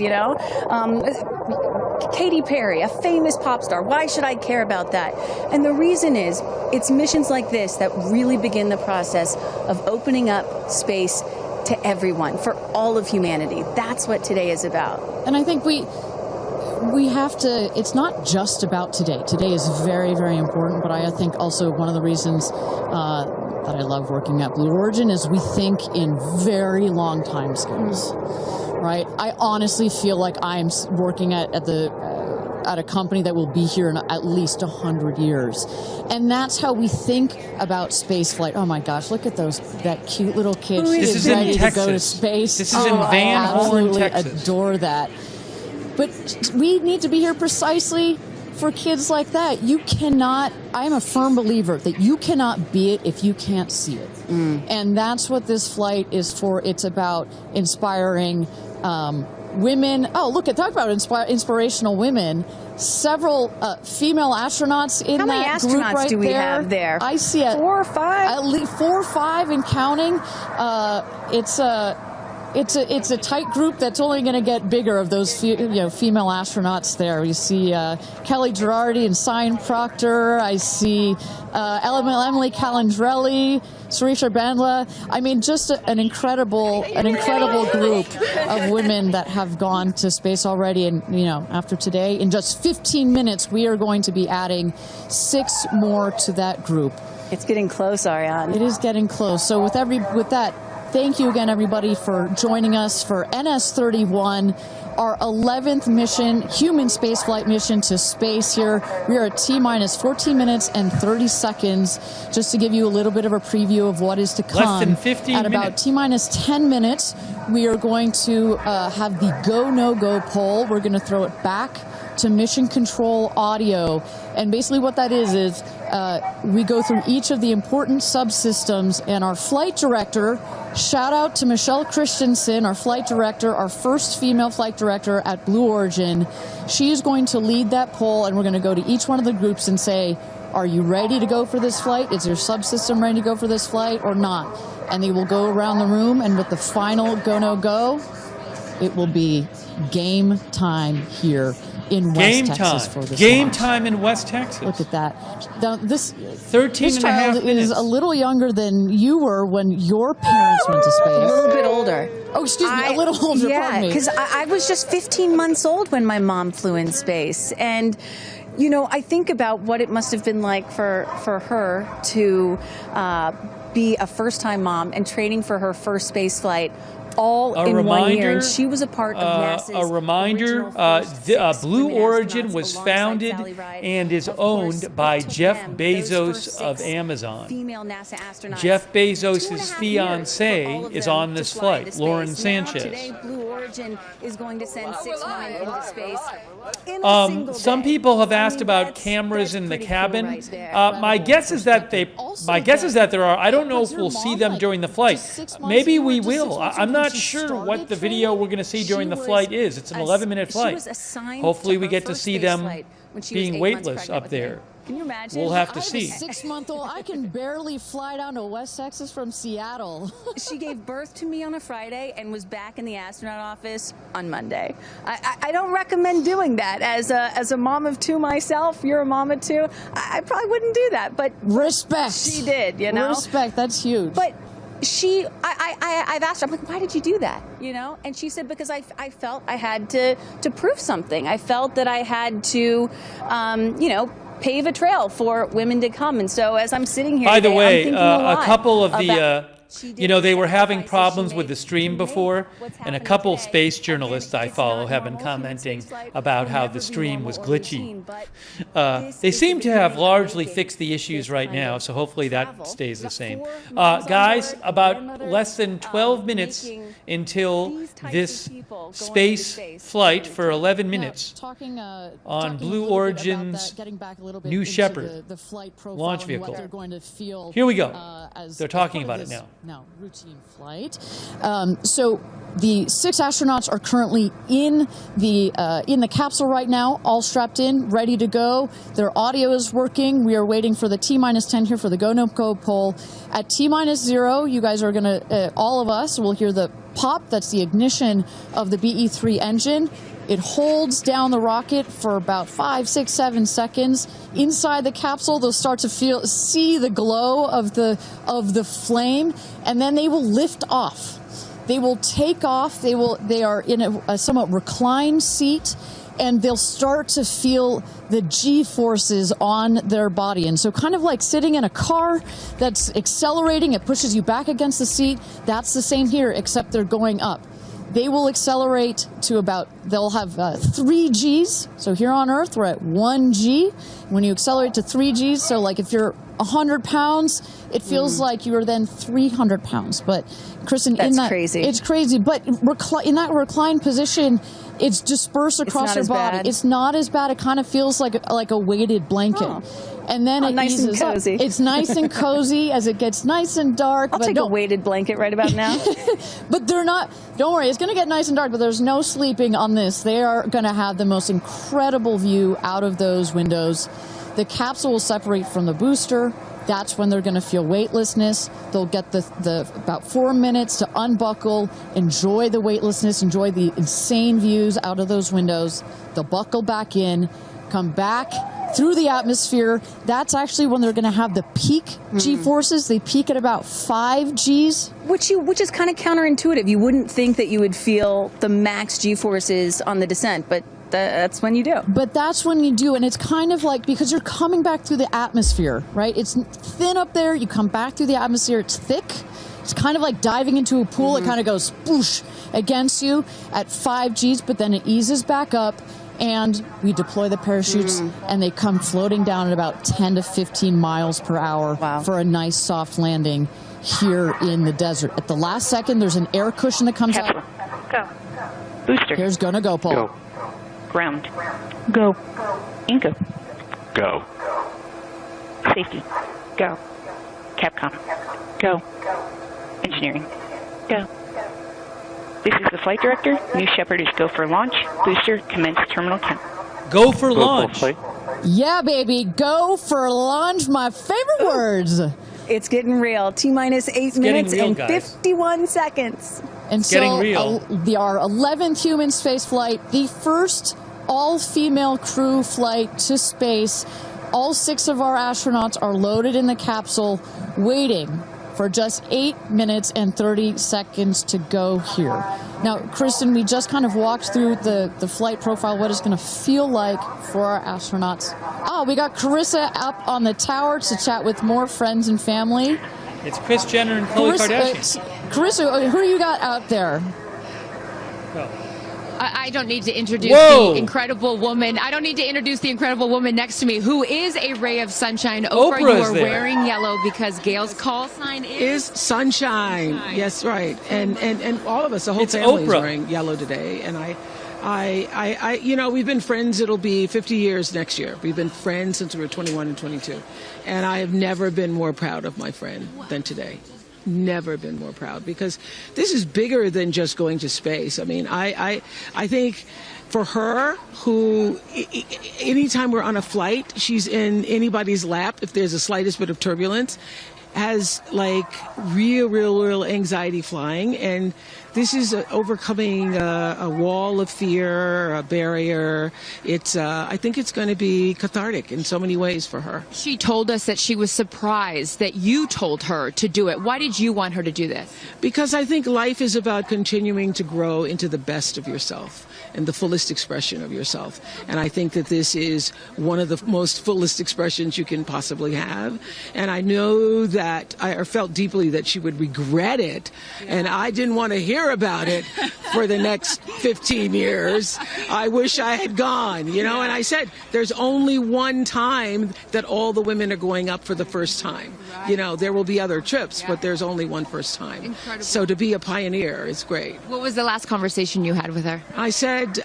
Katy Perry, a famous pop star, why should I care about that? And the reason is, it's missions like this that really begin the process of opening up space to everyone, for all of humanity. That's what today is about. And I think we have to, it's not just about today. Today is very, very important, but I think also one of the reasons that I love working at Blue Origin is we think in very long time scales, right? I honestly feel like I'm working at a company that will be here in at least 100 years. And that's how we think about space flight. Oh my gosh, look at that cute little kid. She is ready to go to space. This is in Van Horn, Texas. I absolutely adore that. But we need to be here precisely for kids like that. You cannot, I'm a firm believer that you cannot be it if you can't see it. And that's what this flight is for. It's about inspiring women. Oh, look, talk about inspirational women. Several female astronauts in How many that astronauts group right do we there. have there? I see it. 4 or 5? At least 4 or 5 and counting. It's a tight group that's only going to get bigger of those female astronauts there. You see Kelly Girardi and Cyan Proctor. I see Emily Calandrelli, Sarisha Bandla. I mean, just an incredible group of women that have gone to space already. And after today, in just 15 minutes, we are going to be adding 6 more to that group. It's getting close, Ariane. It is getting close. So with that. Thank you again, everybody, for joining us for NS-31, our 11th mission, human spaceflight mission to space here. We are at T-minus 14 minutes and 30 seconds, just to give you a little bit of a preview of what is to come. Less than 15 minutes. At about T-minus 10 minutes, we are going to have the go, no-go poll. We're going to throw it back to mission control audio. And basically what that is we go through each of the important subsystems, and our flight director, shout out to Michelle Christensen, our flight director, our first female flight director at Blue Origin. She is going to lead that poll, and we're going to go to each one of the groups and say, are you ready to go for this flight? Is your subsystem ready to go for this flight or not? And they will go around the room, and with the final go, no, go, it will be game time here in West Texas for this Game launch. time in West Texas. Look at that. Now, this 13 and a half child minutes. is a little younger than you were when your parents went to space. A little bit older. Oh, excuse me, a little older, pardon me. because I was just 15 months old when my mom flew in space. And, I think about what it must have been like for her to be a first-time mom and training for her first space flight all in 1 year, and she was a part of NASA's a reminder, Blue Origin was founded and is owned by Jeff Bezos of Amazon. Jeff Bezos' fiance is on this flight, Lauren Sánchez. Today, Blue Origin is going to send 6 women into space. Some people have asked about cameras in the cabin. My guess is that there are. I don't know if we'll see them during the flight. Maybe we will. I'm not sure what the video we're going to see during the flight is. It's an 11-minute flight. Hopefully we get to see them being weightless up there. Can you imagine? We'll have to see. I'm a 6-month-old. I can barely fly down to West Texas from Seattle. She gave birth to me on a Friday and was back in the astronaut office on Monday. I don't recommend doing that. As a mom of 2 myself, you're a mom of 2, I probably wouldn't do that. But respect. She did, Respect, that's huge. But I've asked her, I'm like, why did you do that? And she said, because I felt I had to prove something. I felt that I had to, pave a trail for women to come. And so as I'm sitting here By the today, way, I'm thinking a lot a couple of about they were having problems with the stream before, and a couple space journalists I follow have been commenting about how the stream was glitchy. They seem to have largely fixed the issues right now, so hopefully that stays the same. Guys, about less than 12 minutes until this space flight for 11 minutes on Blue Origin's New Shepard launch vehicle. Here we go. They're talking about it now. Routine flight. So the 6 astronauts are currently in the capsule right now, all strapped in, ready to go. Their audio is working. We are waiting for the T-minus 10 here for the go no go poll. At T-minus 0, you guys are gonna all of us will hear the pop. That's the ignition of the BE-3 engine. It holds down the rocket for about 5, 6, 7 seconds. Inside the capsule, they'll start to see the glow of the flame, and then they will lift off. They will take off. They are in a somewhat reclined seat, and they'll start to feel the G-forces on their body. And so kind of like sitting in a car that's accelerating, it pushes you back against the seat. That's the same here, except they're going up. They will accelerate to they'll have 3 Gs. So here on Earth, we're at 1 G. When you accelerate to 3 Gs, so like if you're 100 pounds, it feels like you are then 300 pounds. But Kristen, crazy. It's crazy. But in that reclined position, it's dispersed across your body. Bad. It's not as bad. It kind of feels like a weighted blanket. Oh. And then it nice eases and cozy. up. It's nice and cozy as it gets nice and dark. I'll take a weighted blanket right about now. But they're not. Don't worry, it's going to get nice and dark, but there's no sleeping on this. They are going to have the most incredible view out of those windows. The capsule will separate from the booster. That's when they're going to feel weightlessness. They'll get the about 4 minutes to unbuckle, enjoy the weightlessness, enjoy the insane views out of those windows. They'll buckle back in, come back through the atmosphere. That's actually when they're going to have the peak G-forces. They peak at about 5 Gs. Which is kind of counterintuitive. You wouldn't think that you would feel the max G-forces on the descent, but that's when you do. But that's when you do, and it's kind of like, because you're coming back through the atmosphere, right? It's thin up there. You come back through the atmosphere. It's thick. It's kind of like diving into a pool. It kind of goes spoosh against you at 5 Gs, but then it eases back up. And we deploy the parachutes, and they come floating down at about 10 to 15 miles per hour for a nice soft landing here in the desert. At the last second, there's an air cushion that comes out. Go. Booster. Here's gonna go, Paul. Go. Ground. Go. Inco. Go. Safety. Go. Capcom. Go. Engineering. Go. This is the flight director. New Shepard is go for launch. Booster, commence terminal count. Go for launch. Yeah, baby. Go for launch. My favorite words. It's getting real. T-minus 8 minutes and 51 seconds. And it's getting real. Our 11th human space flight, the first all-female crew flight to space. All 6 of our astronauts are loaded in the capsule, waiting for just 8 minutes and 30 seconds to go here. Now, Kristen, we just kind of walked through the flight profile, what it's going to feel like for our astronauts. Oh, we got Carissa up on the tower to chat with more friends and family. It's Kris Jenner and Khloe Kardashian. Carissa, who you got out there? Go. I don't need to introduce the incredible woman. I don't need to introduce the incredible woman next to me, who is a ray of sunshine. Oprah, you are wearing yellow because Gayle's call sign is sunshine. Yes, right. And all of us, the whole family is wearing yellow today. And I, you know, we've been friends. It'll be 50 years next year. We've been friends since we were 21 and 22. And I have never been more proud of my friend than today. Never been more proud, because this is bigger than just going to space. I mean, I think for her, who anytime we're on a flight, she's in anybody's lap if there's the slightest bit of turbulence, has like real anxiety flying, and this is overcoming a wall of fear, a barrier. It's I think it's going to be cathartic in so many ways for her. She told us that she was surprised that you told her to do it. Why did you want her to do this? Because I think life is about continuing to grow into the best of yourself and the fullest expression of yourself. And I think that this is one of the most fullest expressions you can possibly have. And I know that I felt deeply that she would regret it, and I didn't want to hear about it for the next 15 years. I wish I had gone, you know, and I said, there's only one time that all the women are going up for the first time. You know, there will be other trips, but there's only one first time. Incredible. So to be a pioneer is great. What was the last conversation you had with her? I said,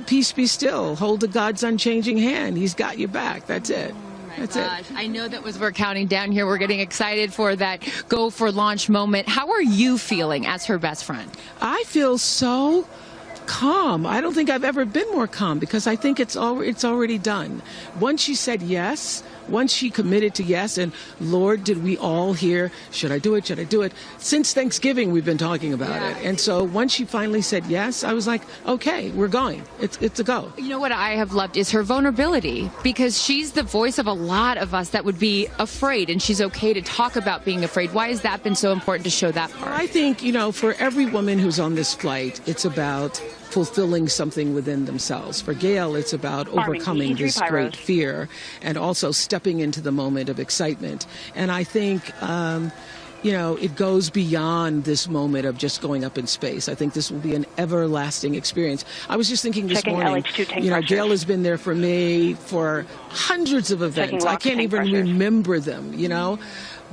peace be still. Hold the God's unchanging hand. He's got your back. That's it. That's it. I know that as we're counting down here, we're getting excited for that go for launch moment. How are you feeling as her best friend? I feel so calm. I don't think I've ever been more calm, because I think it's already done. Once she said yes, once she committed to yes, and Lord, did we all hear, should I do it? Should I do it? Since Thanksgiving, we've been talking about it. And so once she finally said yes, I was like, okay, we're going. It's a go. You know what I have loved is her vulnerability, because she's the voice of a lot of us that would be afraid, and she's okay to talk about being afraid. Why has that been so important to show that part? I think, for every woman who's on this flight, it's about fulfilling something within themselves. For Gayle, it's about overcoming this great fear and also stepping into the moment of excitement. And I think, it goes beyond this moment of just going up in space. I think this will be an everlasting experience. I was just thinking this morning, Gayle has been there for me for hundreds of events. I can't even remember them,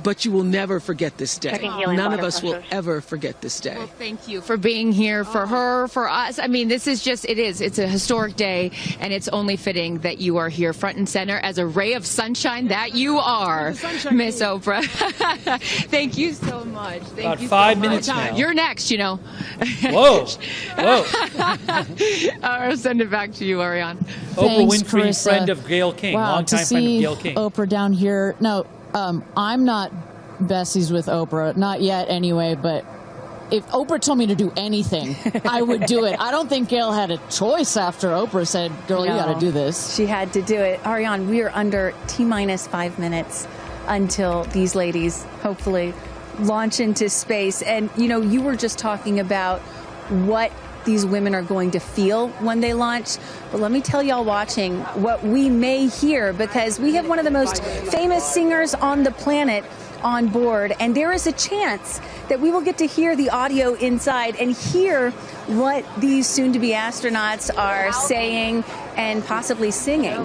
But you will never forget this day. None of us will ever forget this day. Well, thank you for being here, for her, for us. I mean, this is just, it's a historic day, and it's only fitting that you are here front and center as a ray of sunshine that you are, Miss Oprah. Thank you so much. Thank About you 5 so minutes much. now. You're next, Whoa. I'll send it back to you, Ariane. Oprah Winfrey, Carissa. friend of Gayle King, longtime friend of Gayle King. Oprah down here. No, I'm not besties with Oprah, not yet anyway, but if Oprah told me to do anything, I would do it. I don't think Gayle had a choice after Oprah said, girl, you got to do this. She had to do it. Ariane, we are under T-minus 5 minutes until these ladies hopefully launch into space. And, you were just talking about what these women are going to feel when they launch. But let me tell y'all watching what we may hear, because we have one of the most famous singers on the planet on board, and there is a chance that we will get to hear the audio inside and hear what these soon-to-be astronauts are saying and possibly singing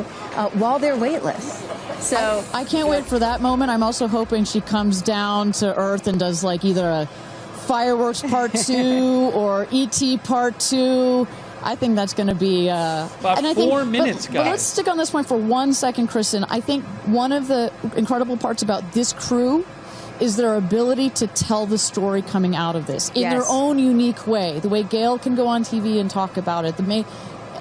while they're weightless. So I can't wait for that moment. I'm also hoping she comes down to Earth and does like either a Fireworks Part 2 or E.T. Part 2. I think that's going to be about 4 minutes, guys. But let's stick on this point for 1 second, Kristen. I think one of the incredible parts about this crew is their ability to tell the story coming out of this in their own unique way. The way Gayle can go on TV and talk about it.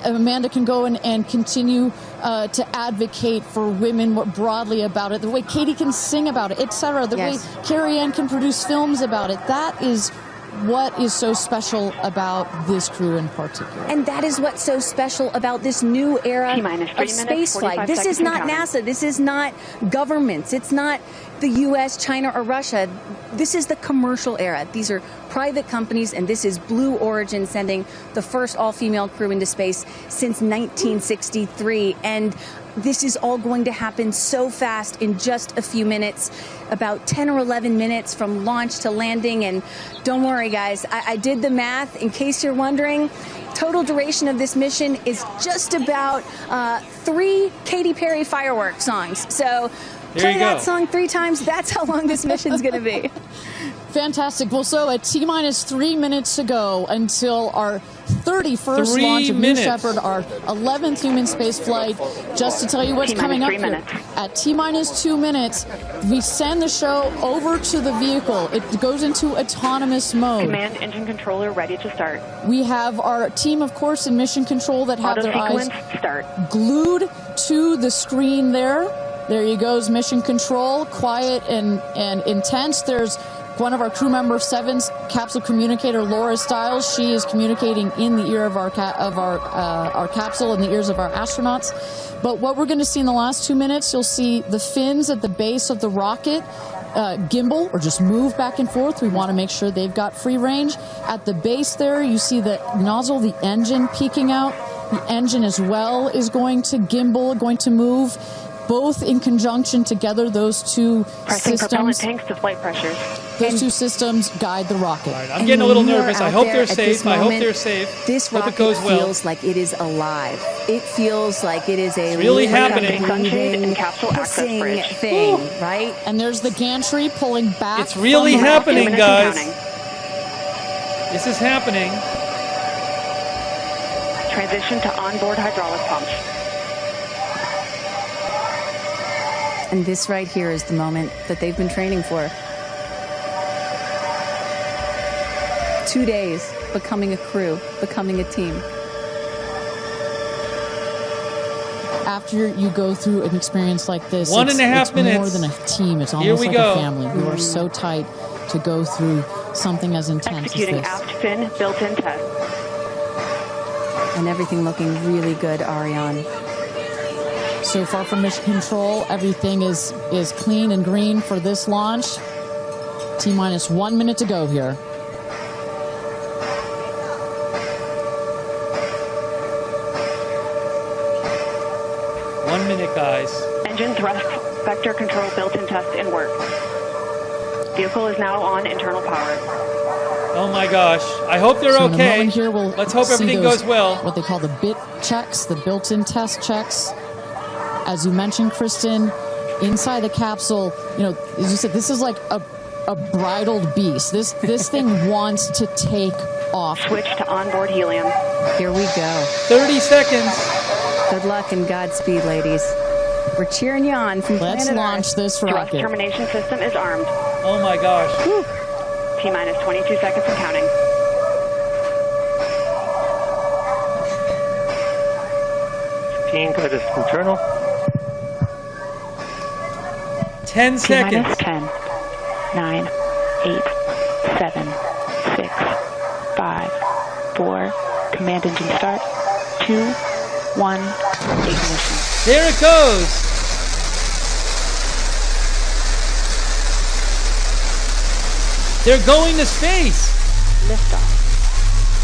Amanda can go and continue to advocate for women more broadly about it. The way Katy can sing about it, etc. The way Carrie Ann can produce films about it. That is what is so special about this crew in particular. And that is what's so special about this new era of spaceflight. This is not NASA. This is not governments. It's not the U.S., China, or Russia. This is the commercial era. These are private companies, and this is Blue Origin sending the first all-female crew into space since 1963. And this is all going to happen so fast in just a few minutes, about 10 or 11 minutes from launch to landing. And don't worry, guys, I did the math. In case you're wondering, total duration of this mission is just about 3 Katy Perry fireworks songs. So play that song 3 times. That's how long this mission's going to be. Fantastic. Well, so at T-minus 3 minutes to go until our 31st launch of New Shepard, our 11th human space flight. Just to tell you what's coming up here. At T-minus 2 minutes, we send the show over to the vehicle. It goes into autonomous mode. Command engine controller ready to start. We have our team, of course, in mission control that have their eyes glued to the screen there. There you goes, mission control, quiet and intense. There's one of our crew member 7's capsule communicator, Laura Stiles. She is communicating in the ear of our capsule, in the ears of our astronauts. But what we're going to see in the last 2 minutes, you'll see the fins at the base of the rocket gimbal or just move back and forth. We want to make sure they've got free range. At the base there, you see the nozzle, the engine peeking out. The engine as well is going to gimbal, going to move. Both in conjunction together, those two Pressing propellant systems. tanks to flight pressures. Those two systems guide the rocket. Right, I'm getting a little nervous. I hope they're safe. I hope they're safe. This hope rocket it goes well. feels like it is alive. It feels like it is a really happening. Breathing, hissing thing, right? And there's the gantry pulling back. It's really happening, guys. This is happening. Transition to onboard hydraulic pumps. And this right here is the moment that they've been training for. 2 days, becoming a crew, becoming a team. after you go through an experience like this, 1.5 minutes. More than a team. It's almost like a family. We are so tight to go through something as intense Executing as this. aft fin built-in test. And everything looking really good, Ariane. So far from mission control, everything is clean and green for this launch. T-minus 1 minute to go here. One minute, guys. Engine thrust vector control built-in test in work. Vehicle is now on internal power. Oh my gosh. I hope they're so okay. In a here, we'll Let's hope everything goes well. What they call the bit checks, the built-in test checks. As you mentioned, Kristen, inside the capsule, you know, as you said, this is like a bridled beast. This thing wants to take off. Switch to onboard helium. Here we go. 30 seconds. Good luck and Godspeed, ladies. We're cheering you on from Let's planet launch Earth. this Thrust rocket. termination system is armed. Oh my gosh. Whew. T-minus 22 seconds and counting. Go to internal. 10 seconds. T-minus 10, 9, 8, 7, 6, 5, 4. Command engine start. 2, 1. Ignition. There it goes. They're going to space. Liftoff.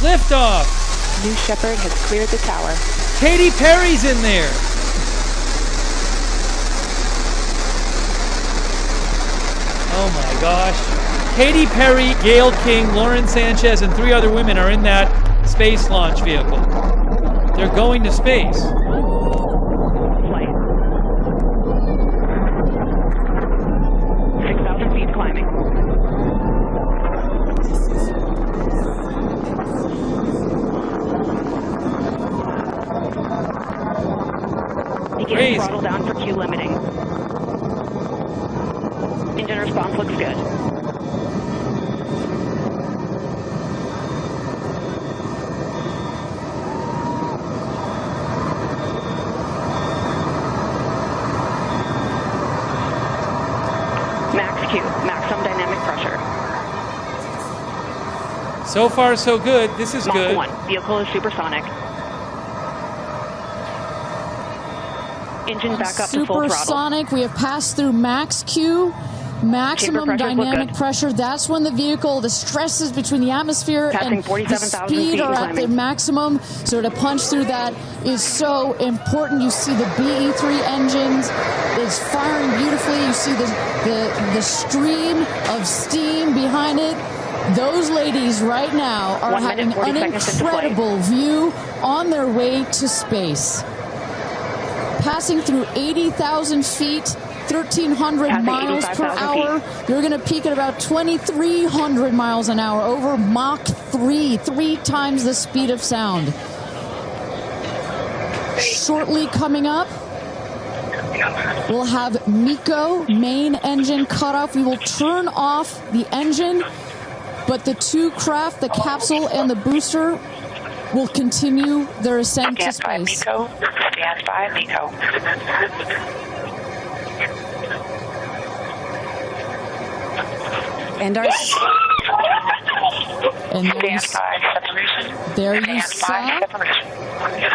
Liftoff. New Shepard has cleared the tower. Katy Perry's in there. Oh my gosh. Katy Perry, Gayle King, Sánchez, and 3 other women are in that space launch vehicle. They're going to space. Flight. 6,000 feet climbing. Begin throttle down for Q limiting. Engine response looks good. Max Q, maximum dynamic pressure. So far, so good. This is Mach good. 1, vehicle is supersonic. Engine back up to full throttle. Supersonic. We have passed through max Q. Maximum dynamic pressure. That's when the vehicle, the stresses between the atmosphere and the speed are at their maximum. So to punch through that is so important. You see the BE3 engines is firing beautifully. You see the stream of steam behind it. Those ladies right now are having an incredible view on their way to space. Passing through 80,000 feet, 1,300 miles per hour. You're going to peak at about 2,300 miles an hour over Mach 3, 3 times the speed of sound. Shortly coming up, we'll have MECO, main engine cutoff. We will turn off the engine, but the 2 craft, the capsule and the booster, will continue their ascent to space. Stand by, MECO. And our... And there you saw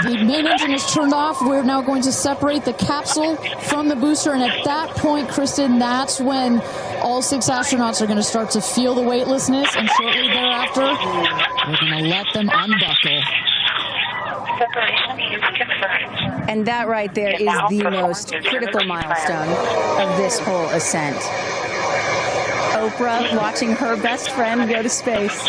the main engine is turned off. We're now going to separate the capsule from the booster, and at that point, Kristen, that's when all 6 astronauts are going to start to feel the weightlessness, and shortly thereafter, we're going to let them unbuckle. And that right there is the most critical milestone of this whole ascent. Oprah watching her best friend go to space.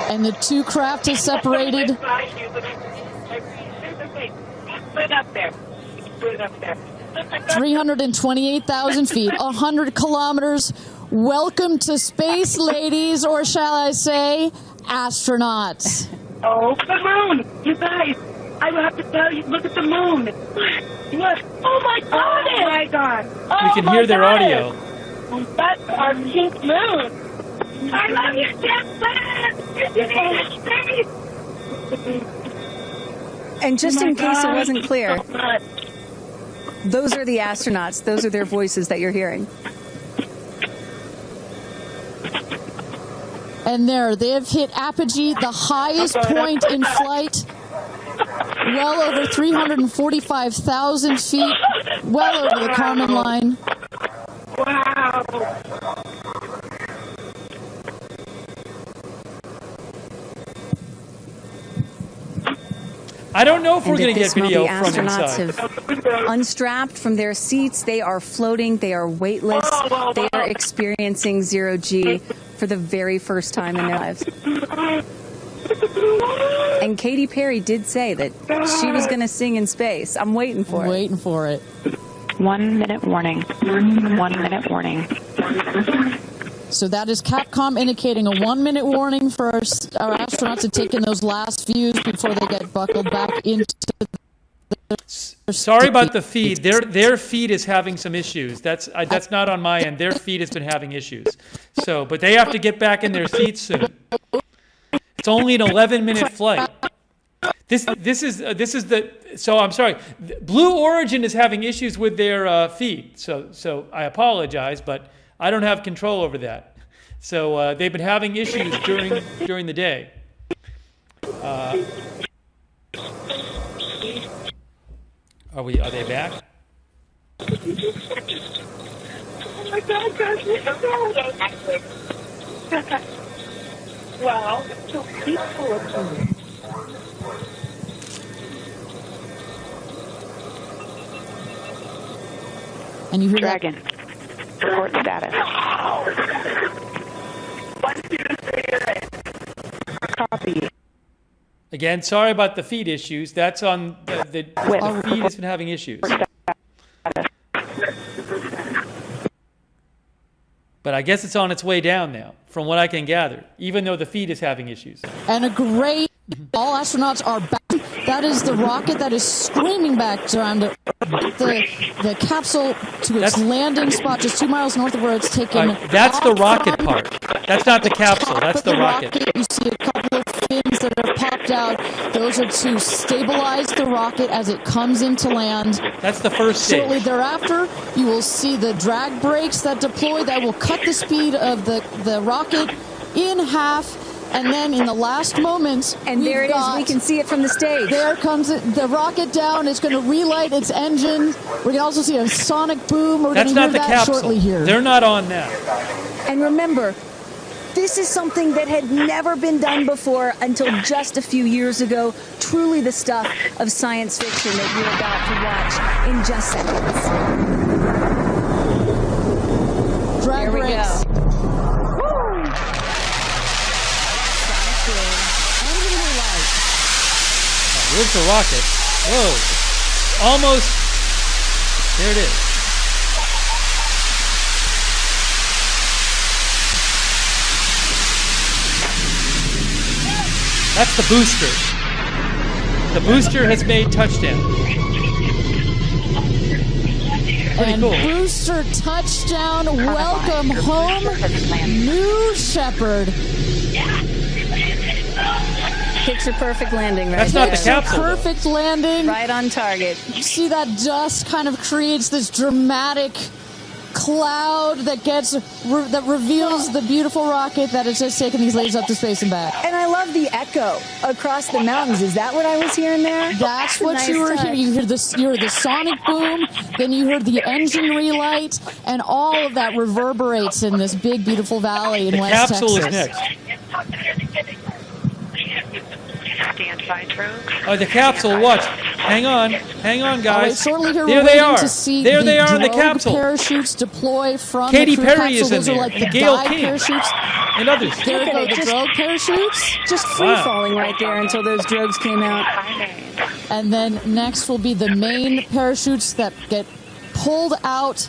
And the 2 craft is separated. Put it up there. Put it up there. 328,000 feet, 100 kilometers. Welcome to space, ladies, or shall I say, astronauts. Oh, the moon! You guys, I will have to tell you, look at the moon. Look. Oh, my God. Oh, my God. Oh, We can hear their audio. That's our pink moon. I love you, Jackson! And just in case it wasn't clear, those are the astronauts. Those are their voices that you're hearing. And there, they have hit apogee, the highest point in flight, well over 345,000 feet, well over the Kármán line. Wow. I don't know if we're going to get video the from astronauts inside. have unstrapped from their seats. They are floating. They are weightless. They are experiencing zero G for the very first time in their lives. And Katy Perry did say that she was going to sing in space. I'm waiting for it. Waiting for it. 1 minute warning. 1 minute warning. So that is Capcom indicating a 1 minute warning for our astronauts to take in those last views before they get buckled back into the... Sorry about the feed. Their feed is having some issues. That's not on my end. Their feed has been having issues. So, but they have to get back in their seats soon. It's only an 11-minute flight. This is the. So I'm sorry. Blue Origin is having issues with their feed. So I apologize, but I don't have control over that. So they've been having issues during the day. Are they back? Oh my God, guys, wow, so peaceful up here. And you hear Dragon. Report status. Copy. Again, sorry about the feed issues. That's on the feed has been having issues. But I guess it's on its way down now, from what I can gather, even though the feed is having issues. And a great, all astronauts are back. That is the rocket that is screaming back down the capsule to its landing spot just 2 miles north of where it's taken. That's the rocket part. That's not the capsule. That's the rocket. You see a couple of fins that are popped out. Those are to stabilize the rocket as it comes into land. That's the first stage. Shortly thereafter, you will see the drag brakes that deploy that will cut the speed of the rocket in half. And then in the last moments, and there it is. We can see it from the stage. There comes the rocket down. It's going to relight its engine. We can also see a sonic boom. We're That's going to not hear the that capsule. shortly here. They're not on that. And remember, this is something that had never been done before until just a few years ago. Truly the stuff of science fiction that you're about to watch in just seconds. Drag brakes. Where's the rocket? Whoa. Almost. There it is. That's the booster. The booster has made touchdown. Pretty and cool. Booster touchdown. Welcome home, New Shepard. Picture perfect landing, right? That's not the capsule. Perfect landing. Right on target. You see that dust kind of creates this dramatic cloud that reveals the beautiful rocket that has just taken these ladies up to space and back. And I love the echo across the mountains. Is that what I was hearing there? That's what you were hearing. You heard the sonic boom, then you heard the engine relight, and all of that reverberates in this big, beautiful valley in West Texas. The capsule is next. Stand by, Drogue. Oh, the capsule, watch. Hang on, guys. All right, shortly here, there we're they waiting are. to see there they the are in the drogue capsule. Parachutes deploy from Katy the crew Perry capsule. is in Those are there. like the Gayle dive King. parachutes. And others. There go the drogue parachutes. Just free falling right there until those drogues came out. And then next will be the main parachutes that get pulled out.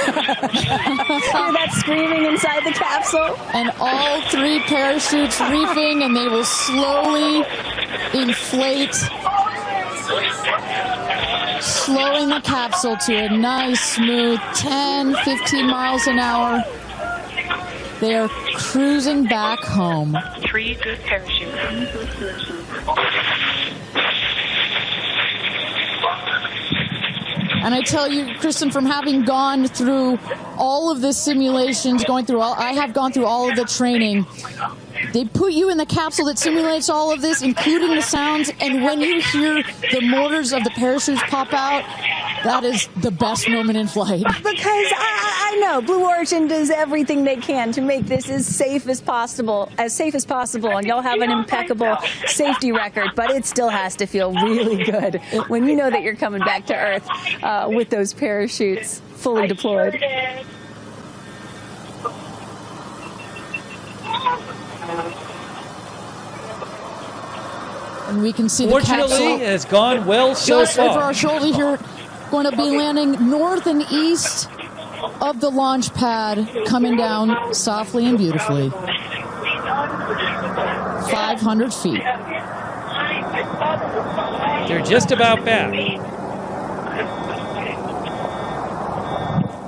Hear that screaming inside the capsule? And all 3 parachutes reefing, and they will slowly inflate, slowing the capsule to a nice, smooth 10, 15 miles an hour. They are cruising back home. 3 good parachutes. And I tell you, Kristen, from having gone through all of the simulations, I have gone through all of the training. They put you in the capsule that simulates all of this, including the sounds, and when you hear the motors of the parachutes pop out, that is the best moment in flight. Because I know Blue Origin does everything they can to make this as safe as possible, and y'all have an impeccable safety record, but it still has to feel really good when you know that you're coming back to Earth with those parachutes fully deployed. And we can see Fortunately, the capsule. it has gone well so just far. over our shoulder here, going to be landing north and east of the launch pad, coming down softly and beautifully. 500 feet. They're just about back.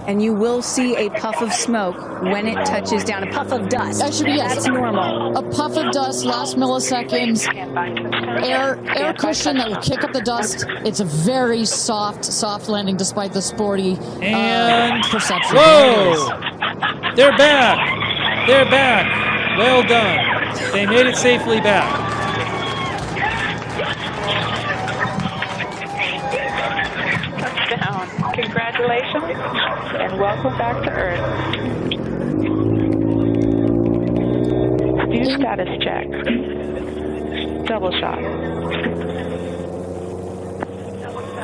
And you will see a puff of smoke when it touches down, a puff of dust. Actually, yes. That's normal. A puff of dust, last milliseconds, air cushion that will kick up the dust. It's a very soft landing despite the sporty perception. Whoa! They're back. They're back. Well done. They made it safely back. Touchdown. Congratulations and welcome back to Earth. Do status check. Double shot.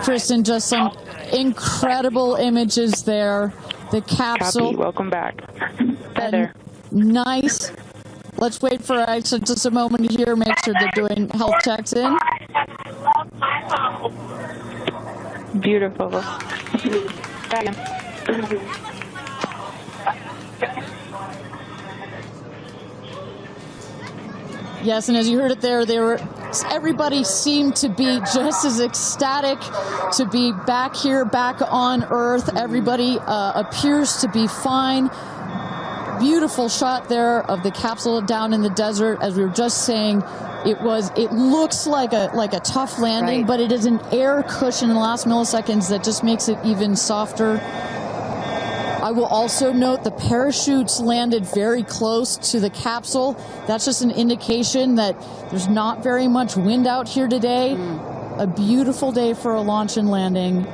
Kristen, just some incredible images there. The capsule. Copy. Welcome back. And nice. Let's wait for just a moment here. Make sure they're doing health checks in. Beautiful. Yes, and as you heard it there, everybody seemed to be just as ecstatic to be back here, back on Earth. Everybody appears to be fine. Beautiful shot there of the capsule down in the desert. As we were just saying, it looks like a tough landing, right, but it is an air cushion in the last milliseconds that just makes it even softer. I will also note the parachutes landed very close to the capsule. That's just an indication that there's not very much wind out here today. A beautiful day for a launch and landing.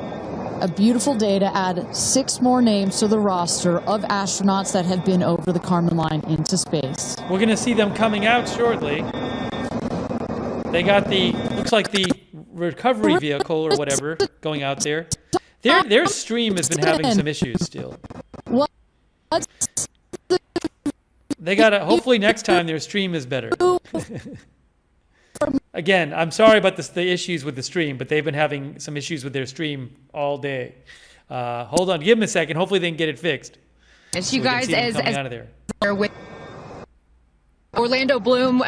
A beautiful day to add 6 more names to the roster of astronauts that have been over the Kármán line into space. We're going to see them coming out shortly. They got looks like the recovery vehicle or whatever going out there. Their stream has been having some issues still. They gotta, hopefully next time their stream is better. Again, I'm sorry about the issues with the stream, but they've been having some issues with their stream all day. Hold on, give them a second. Hopefully they can get it fixed. As you guys, as out of there. With Orlando Bloom,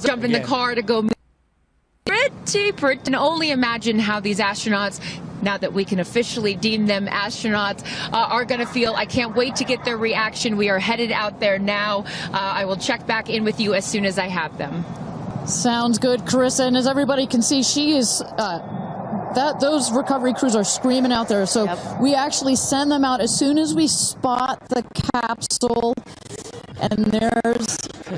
jump in the car to go. Pretty, and only imagine how these astronauts, now that we can officially deem them astronauts, are going to feel. I can't wait to get their reaction. We are headed out there now. I will check back in with you as soon as I have them. Sounds good, Carissa. And as everybody can see, she is those recovery crews are screaming out there. So we actually send them out as soon as we spot the capsule. And there's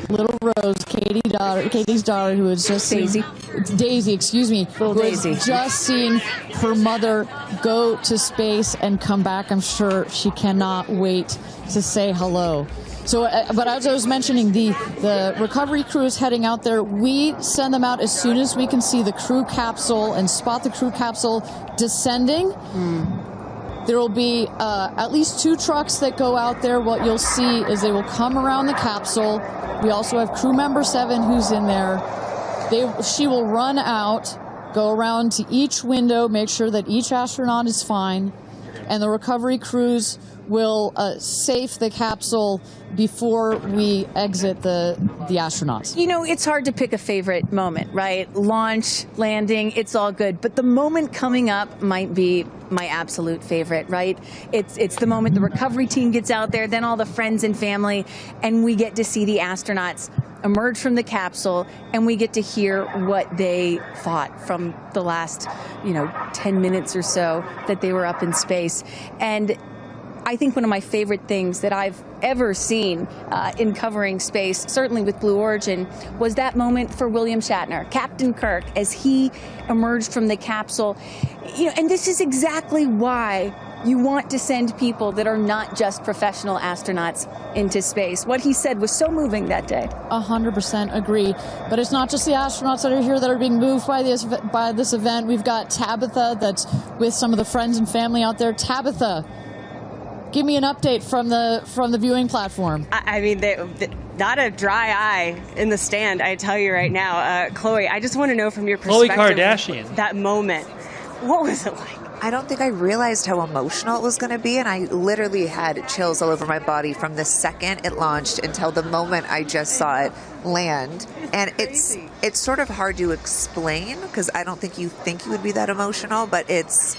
little Rose, Katie's daughter, who is just Daisy, excuse me, who is just seeing her mother go to space and come back. I'm sure she cannot wait to say hello. So, but as I was mentioning, the recovery crew is heading out there. We send them out as soon as we can see the crew capsule and spot the crew capsule descending. There will be at least 2 trucks that go out there. What you'll see is they will come around the capsule. We also have crew member 7 who's in there. She will run out, go around to each window, make sure that each astronaut is fine, and the recovery crews will safe the capsule before we exit the astronauts. You know, it's hard to pick a favorite moment, right? Launch, landing, it's all good. But the moment coming up might be my absolute favorite, right? It's the moment the recovery team gets out there, then all the friends and family, and we get to see the astronauts emerge from the capsule, and we get to hear what they thought from the last, 10 minutes or so that they were up in space. And I think one of my favorite things that I've ever seen in covering space, certainly with Blue Origin, was that moment for William Shatner, Captain Kirk, as he emerged from the capsule. And this is exactly why you want to send people that are not just professional astronauts into space. What he said was so moving that day. 100% agree. But it's not just the astronauts that are here that are being moved by this event. We've got Tabitha that's with some of the friends and family out there. Tabitha, give me an update from the viewing platform. I mean, not a dry eye in the stand, I tell you right now. Chloe, I just want to know from your perspective, Khloe Kardashian, that moment, what was it like? I don't think I realized how emotional it was going to be, and I literally had chills all over my body from the second it launched until the moment I just saw it land. And it's sort of hard to explain, because I don't think you would be that emotional, but it's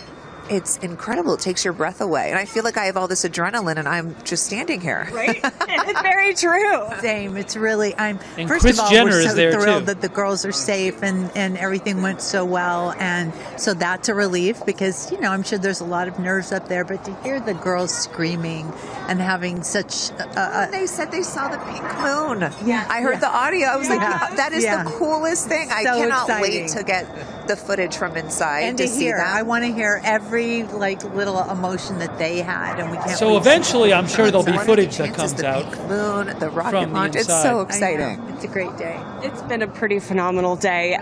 incredible. It takes your breath away. And I feel like I have all this adrenaline and I'm just standing here. Right? It's very true. Same. It's really, And first Kris of all, Jenner we're is so there thrilled too. that the girls are safe and everything went so well. And so that's a relief, because, I'm sure there's a lot of nerves up there, but to hear the girls screaming and having such they said they saw the pink moon. Yeah. I heard the audio. I was like, Yeah. that is Yeah. the coolest thing. I So cannot exciting. wait to get the footage from inside and to to see hear. that. I want to hear every little emotion that they had, and we can't. So wait to eventually, see I'm sure there'll be What are the footage that chances comes the out pink moon, the rocket from the launch. It's inside. so I know. exciting. It's a great day. It's been a pretty phenomenal day.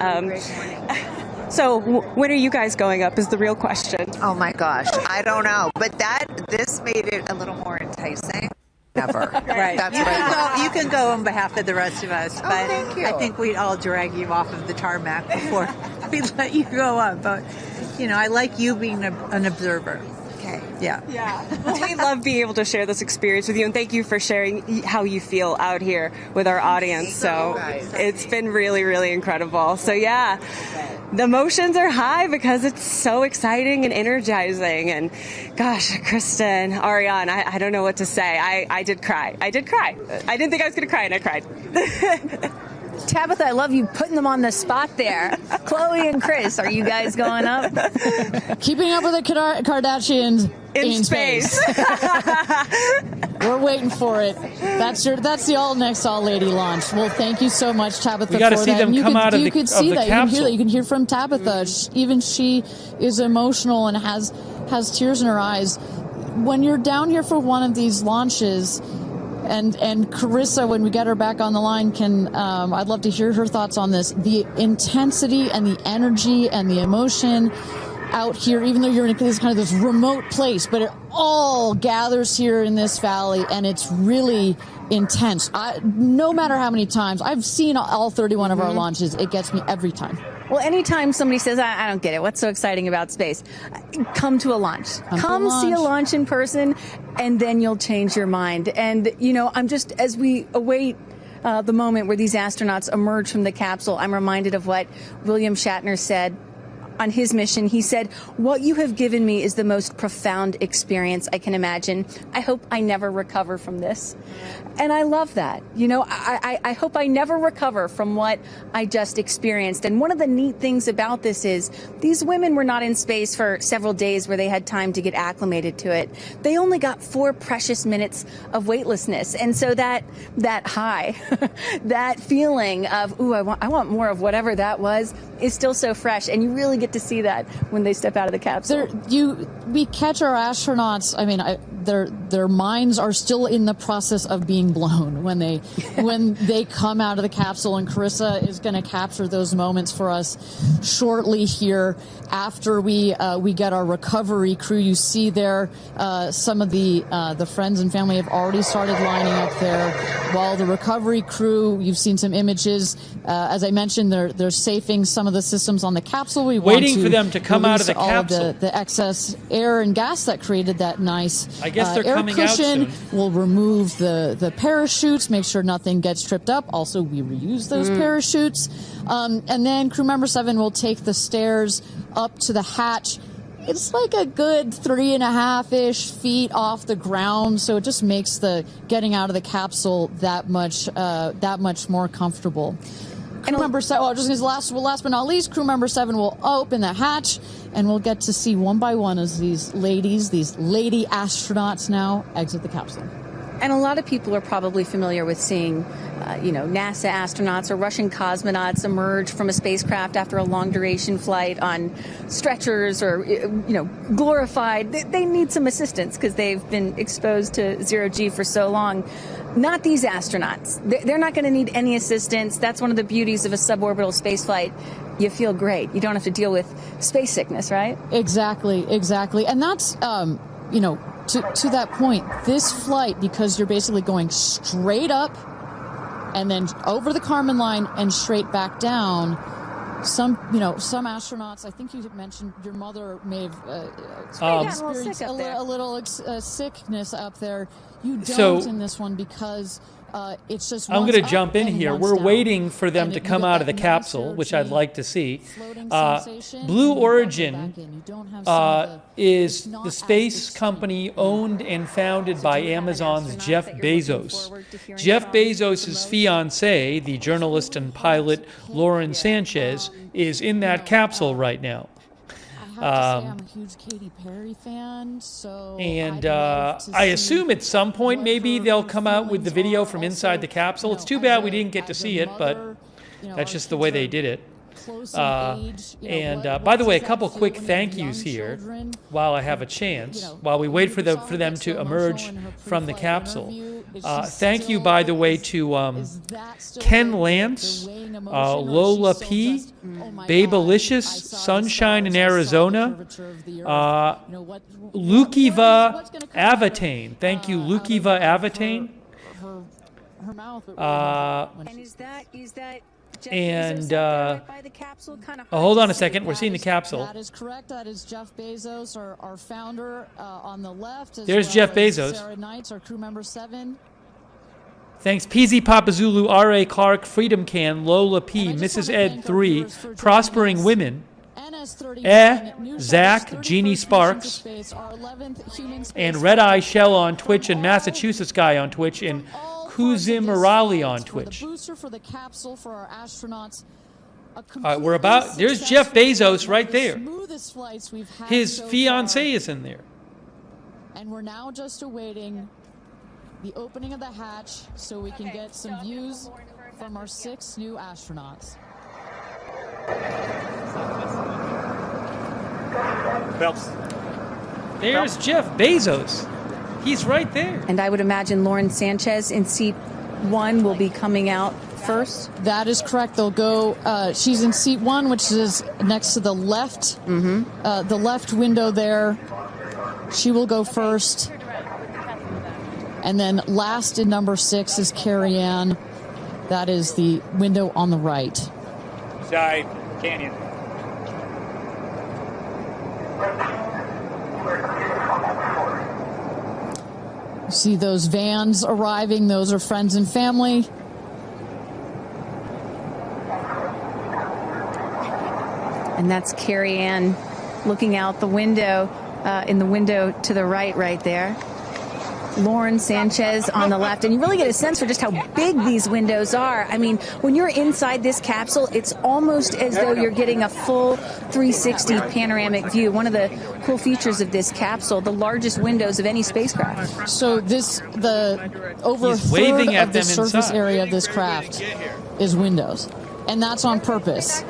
So when are you guys going up is the real question. Oh my gosh, I don't know, but this made it a little more enticing. Never. Right. That's you what I want. you can go on behalf of the rest of us, but thank you. I think we'd all drag you off of the tarmac before we let you go up. But I like you being an observer. Okay. Yeah. Well, we love being able to share this experience with you, and thank you for sharing how you feel out here with our audience. So it's been really, really incredible. So yeah, the emotions are high because it's so exciting and energizing. And gosh, Kristen, Ariane, I don't know what to say. I did cry. I didn't think I was going to cry, and I cried. Tabitha, I love you putting them on the spot there. Chloe and Chris, are you guys going up? Keeping up with the Kardashians in space. We're waiting for it. That's the next all lady launch. Well, thank you so much, Tabitha. We got to for see that. them And come out of you the could see that. capsule. You can hear that. You can hear from Tabitha. Even she is emotional and has tears in her eyes. When you're down here for one of these launches, and Carissa, when we get her back on the line, I'd love to hear her thoughts on this. The intensity and the energy and the emotion out here, even though you're in this kind of this remote place, but it all gathers here in this valley, and it's really intense. No matter how many times I've seen all 31 of our launches, it gets me every time. Well, anytime somebody says, I don't get it, what's so exciting about space? Come to a launch. Come see a launch in person, and then you'll change your mind. And, I'm just, as we await the moment where these astronauts emerge from the capsule, I'm reminded of what William Shatner said on his mission. He said, "What you have given me is the most profound experience I can imagine. I hope I never recover from this." And I love that. I hope I never recover from what I just experienced. And one of the neat things about this is these women were not in space for several days where they had time to get acclimated to it. They only got 4 precious minutes of weightlessness. And so that high, that feeling of, ooh, I want more of whatever that was, is still so fresh. And you really get to see that when they step out of the capsule. We catch our astronauts. I mean, their minds are still in the process of being blown when they come out of the capsule, and Carissa is going to capture those moments for us shortly here after we get our recovery crew. You see there some of the friends and family have already started lining up there, while the recovery crew, you've seen some images. As I mentioned, they're safing some of the systems on the capsule. We waiting want for them to come out of the capsule. The excess air and gas that created that nice I guess they're air coming out cushion. soon. We'll remove the parachutes, make sure nothing gets tripped up. Also, we reuse those parachutes. And then crew member 7 will take the stairs up to the hatch. It's like a good 3.5-ish feet off the ground, so it just makes the getting out of the capsule that much more comfortable. Crew member 7, last but not least, crew member 7 will open the hatch, and we'll get to see one by one as these lady astronauts now exit the capsule. And a lot of people are probably familiar with seeing, NASA astronauts or Russian cosmonauts emerge from a spacecraft after a long duration flight on stretchers or, glorified. They need some assistance because they've been exposed to zero-G for so long. Not these astronauts. They're not going to need any assistance. That's one of the beauties of a suborbital spaceflight. You feel great. You don't have to deal with space sickness, right? Exactly. And that's, to that point, this flight, because you're basically going straight up and then over the Kármán line and straight back down. Some astronauts, I think you mentioned your mother may have experienced a little sickness up there. You don't in this one because it's just. I'm going to jump in here. We're waiting for them to come out of the capsule, which I'd like to see. Blue Origin is the space company owned and founded by Amazon's Jeff Bezos. Jeff Bezos' fiancée, the journalist and pilot Lauren Sánchez, is in that capsule right now. I'm a huge Katy Perry fan, so I assume at some point maybe they'll come out with the video from inside the capsule. It's too bad we didn't get to see it, but that's just the way they did it. By the way, a couple quick thank yous here while I have a chance, while we wait for them to emerge from the capsule. Thank you, by the way, to Ken Lance, Lola P, Babelicious, Sunshine in Arizona, Lukiva Avatane. Thank you, Lukiva Avatane. Hold on a second. We're seeing the capsule. That is correct. That is Jeff Bezos, our founder, on the left. There's Jeff Bezos. Sarah Knights, our crew member 7. Thanks, PZ Papa Zulu, R.A. Clark, Freedom Can, Lola P, Mrs. Ed 3, Prospering Women, Zach, Jeannie Sparks, and Red Eye Shell on Twitch, and Massachusetts Guy on Twitch, and Kuzim Morali on Twitch. There's Jeff Bezos right there. His fiancée is in there. And we're now just awaiting the opening of the hatch so we can get some views from our 6 new astronauts. Phelps. There's Jeff Bezos. He's right there. And I would imagine Lauren Sánchez in seat 1 will be coming out first. That is correct. They'll go. She's in seat 1, which is next to the left. The left window there. She will go first. And then last in number 6 is Carrie Ann. That is the window on the right. Side canyon. See those vans arriving. Those are friends and family. And that's Carrie Ann looking out the window, in the window to the right there. Lauren Sánchez on the left. And you really get a sense for just how big these windows are. I mean, when you're inside this capsule, it's almost as though you're getting a full 360 panoramic view. One of the cool features of this capsule, the largest windows of any spacecraft. So over a third of the surface area of this craft is windows. And that's on purpose.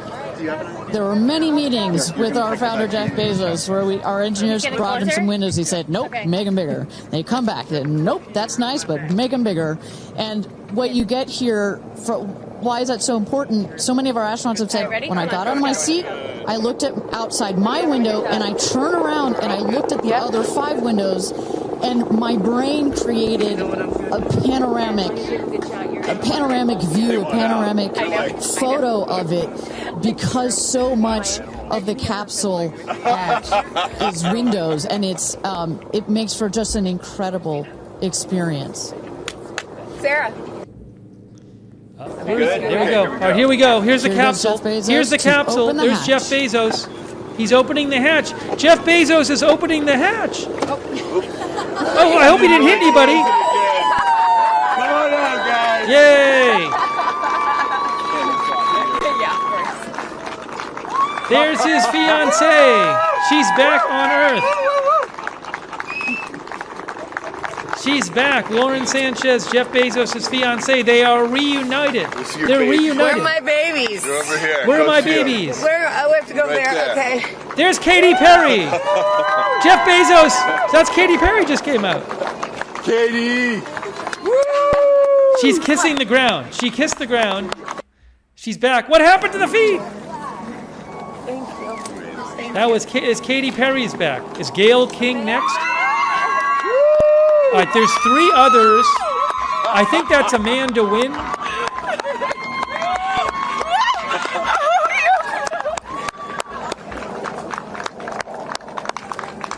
There were many meetings with our founder, Jeff Bezos, where our engineers brought him some windows. He said, nope, make them bigger. They come back. Nope, that's nice, but make them bigger. And what you get here, why is that so important? So many of our astronauts have said, when I got out of my seat, I looked outside my window, and I turned around, and I looked at the other 5 windows, and my brain created a panoramic view, a panoramic photo of it, because so much of the capsule is windows, and it makes for just an incredible experience. Sarah. There we go. All right, here we go. Here's the capsule. Here's the capsule. There's Jeff Bezos. He's opening the hatch. Jeff Bezos is opening the hatch. Oh, I hope he didn't hit anybody. Come on out, guys. Yay. There's his fiancée. She's back on Earth. She's back. Lauren Sánchez, Jeff Bezos' fiancée. They are reunited. They're reunited. Where are my babies? You're over here. Where are my babies? Where? Oh, we have to go there. Okay. There's Katy Perry. Jeff Bezos. That's Katy Perry just came out. Katy. She's kissing the ground. She kissed the ground. She's back. What happened to the feet? Thank you. That was Katy Perry's back. Is Gayle King next? All right, there's 3 others. I think that's Amanda Wynn.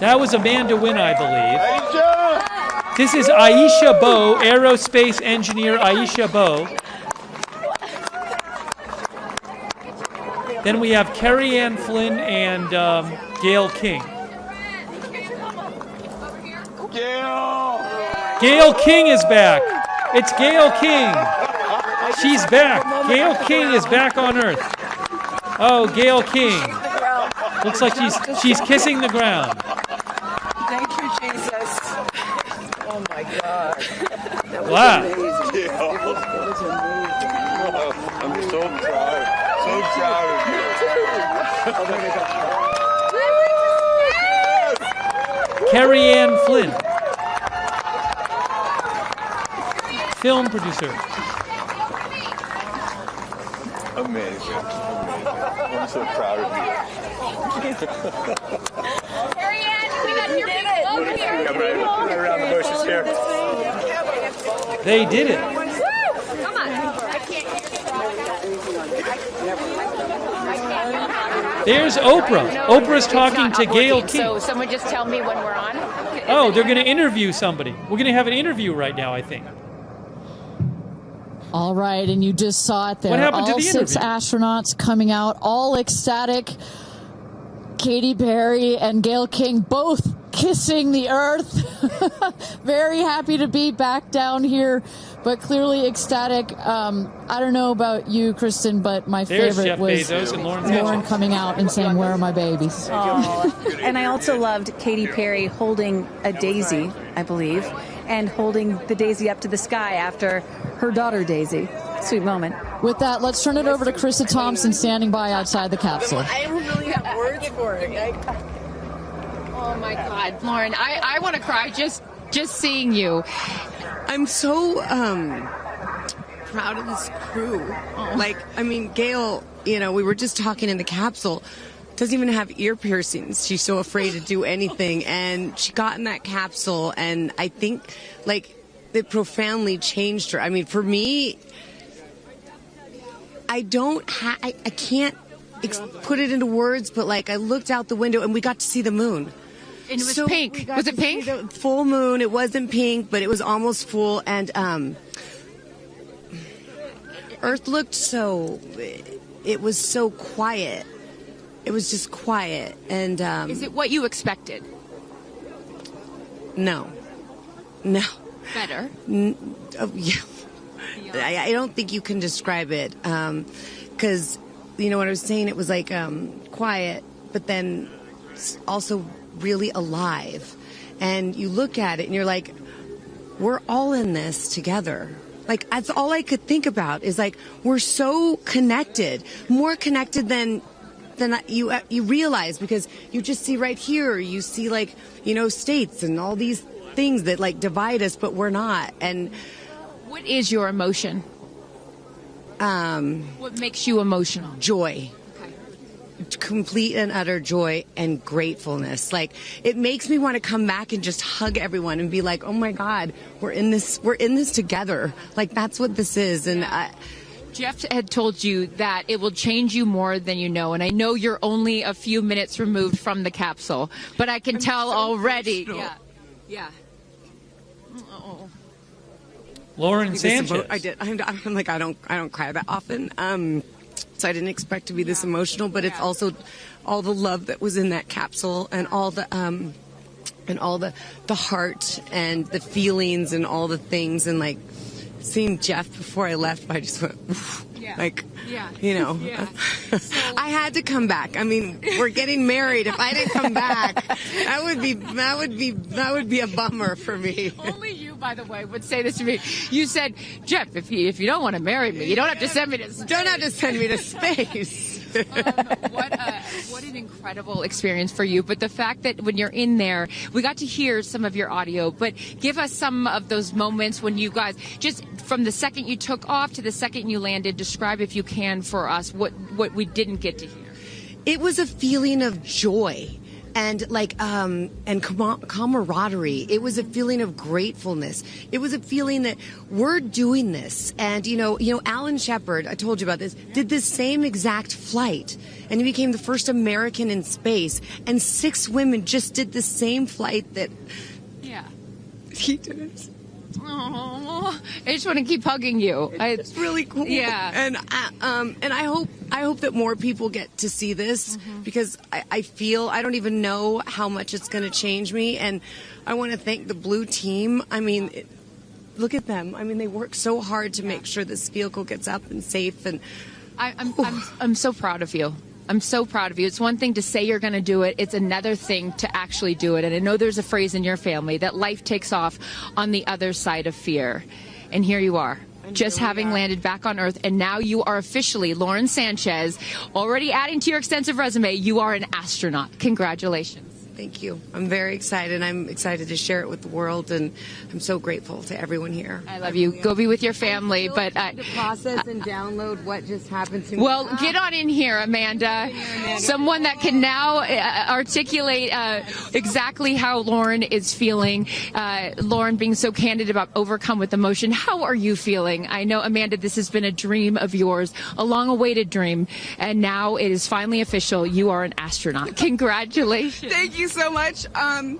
That was Amanda Wynn, I believe. This is Aisha Bowe, aerospace engineer Aisha Bowe. Then we have Carrie Ann Flynn and Gayle King. Gayle King is back. It's Gayle King. She's back. Gayle King is back on Earth. Oh, Gayle King. Looks like she's kissing the ground. Thank you, Jesus. Oh my God. That was wow. Amazing. That was amazing. I'm so proud. So proud of you. Oh my God. Carrie Ann Flynn. Film producer. Amazing. I'm so proud of you. Carrie Ann, we got your people over here. Come right around the bushes here. They did it. Come on. There's Oprah. Oprah's talking to Gayle King. So someone just tell me when we're on. Oh, they're going to interview somebody. We're going to have an interview right now, I think. All right, and you just saw it there. What happened all to the 6 interview? astronauts coming out, all ecstatic. Katy Perry and Gayle King both kissing the Earth. Very happy to be back down here, but clearly ecstatic. I don't know about you, Kristen, but my There's favorite Jeff was Bezos and Lauren Lauren Sánchez. coming out and saying, "Where are my babies?" Oh. And I also loved Katy Perry holding a daisy, I believe, and holding the daisy up to the sky after her daughter Daisy. Sweet moment. With that, let's turn it over to Krista Thompson standing by outside the capsule. I don't really have words for it. Oh my God, Lauren, I want to cry just seeing you. I'm so proud of this crew. Like, I mean, Gayle, you know, we were just talking in the capsule, doesn't even have ear piercings. She's so afraid to do anything. And she got in that capsule, and I think, like, it profoundly changed her. I mean, for me, I can't put it into words, but, like, I looked out the window, and we got to see the moon. And it was pink. Was it pink? The full moon. It wasn't pink, but it was almost full. And Earth looked so. It was so quiet. It was just quiet. And is it what you expected? No. Better. Yeah. I don't think you can describe it because you know what I was saying. It was like quiet, but then also really alive. And you look at it and you're like, we're all in this together. Like, that's all I could think about is like, we're so connected, more connected than than you realize, because you just see right here, you see like, states and all these things that like divide us, but we're not. And what is your emotion? What makes you emotional? Joy. Complete and utter joy and gratefulness. Like, it makes me want to come back and just hug everyone and be like, oh my God, we're in this together. Like, that's what this is. And Jeff had told you that it will change you more than you know, and I know you're only a few minutes removed from the capsule, but I can tell already. Emotional. Yeah. Lauren Sánchez. I did. I'm like, I don't cry that often. So I didn't expect to be this emotional, but it's also all the love that was in that capsule, and all the heart and the feelings and all the things, and like seeing Jeff before I left, I just went, oof, like, I had to come back. I mean, we're getting married. If I didn't come back, that would be a bummer for me. Only you, by the way, would say this to me. You said, Jeff, if you don't want to marry me, you don't have to send me to space. Don't have to send me to space. What an incredible experience for you. But the fact that when you're in there, we got to hear some of your audio, but give us some of those moments when you guys, just from the second you took off to the second you landed, describe, if you can, for us what we didn't get to hear. It was a feeling of joy and camaraderie. It was a feeling of gratefulness. It was a feeling that we're doing this. And, Alan Shepard, I told you about this, did this same exact flight. And he became the first American in space. And 6 women just did the same flight that he did. Oh, I just want to keep hugging you. It's really cool. Yeah. And I hope that more people get to see this, because I feel, I don't even know how much it's going to change me. And I want to thank the Blue team. I mean, look at them. I mean, they work so hard to make sure this vehicle gets up and safe. And I'm so proud of you. I'm so proud of you. It's one thing to say you're going to do it. It's another thing to actually do it. And I know there's a phrase in your family that life takes off on the other side of fear. And here you are, just having landed back on Earth. And now you are officially, Lauren Sánchez, already adding to your extensive resume, you are an astronaut. Congratulations. Thank you. I'm very excited. I'm excited to share it with the world, and I'm so grateful to everyone here. I love you. Go be with your family. But to process and download what just happened to me. Well, get on in here, Amanda. Someone that can now articulate exactly how Lauren is feeling. Lauren being so candid about overcome with emotion. How are you feeling? I know, Amanda, this has been a dream of yours, a long-awaited dream, and now it is finally official. You are an astronaut. Congratulations. Thank you so much. I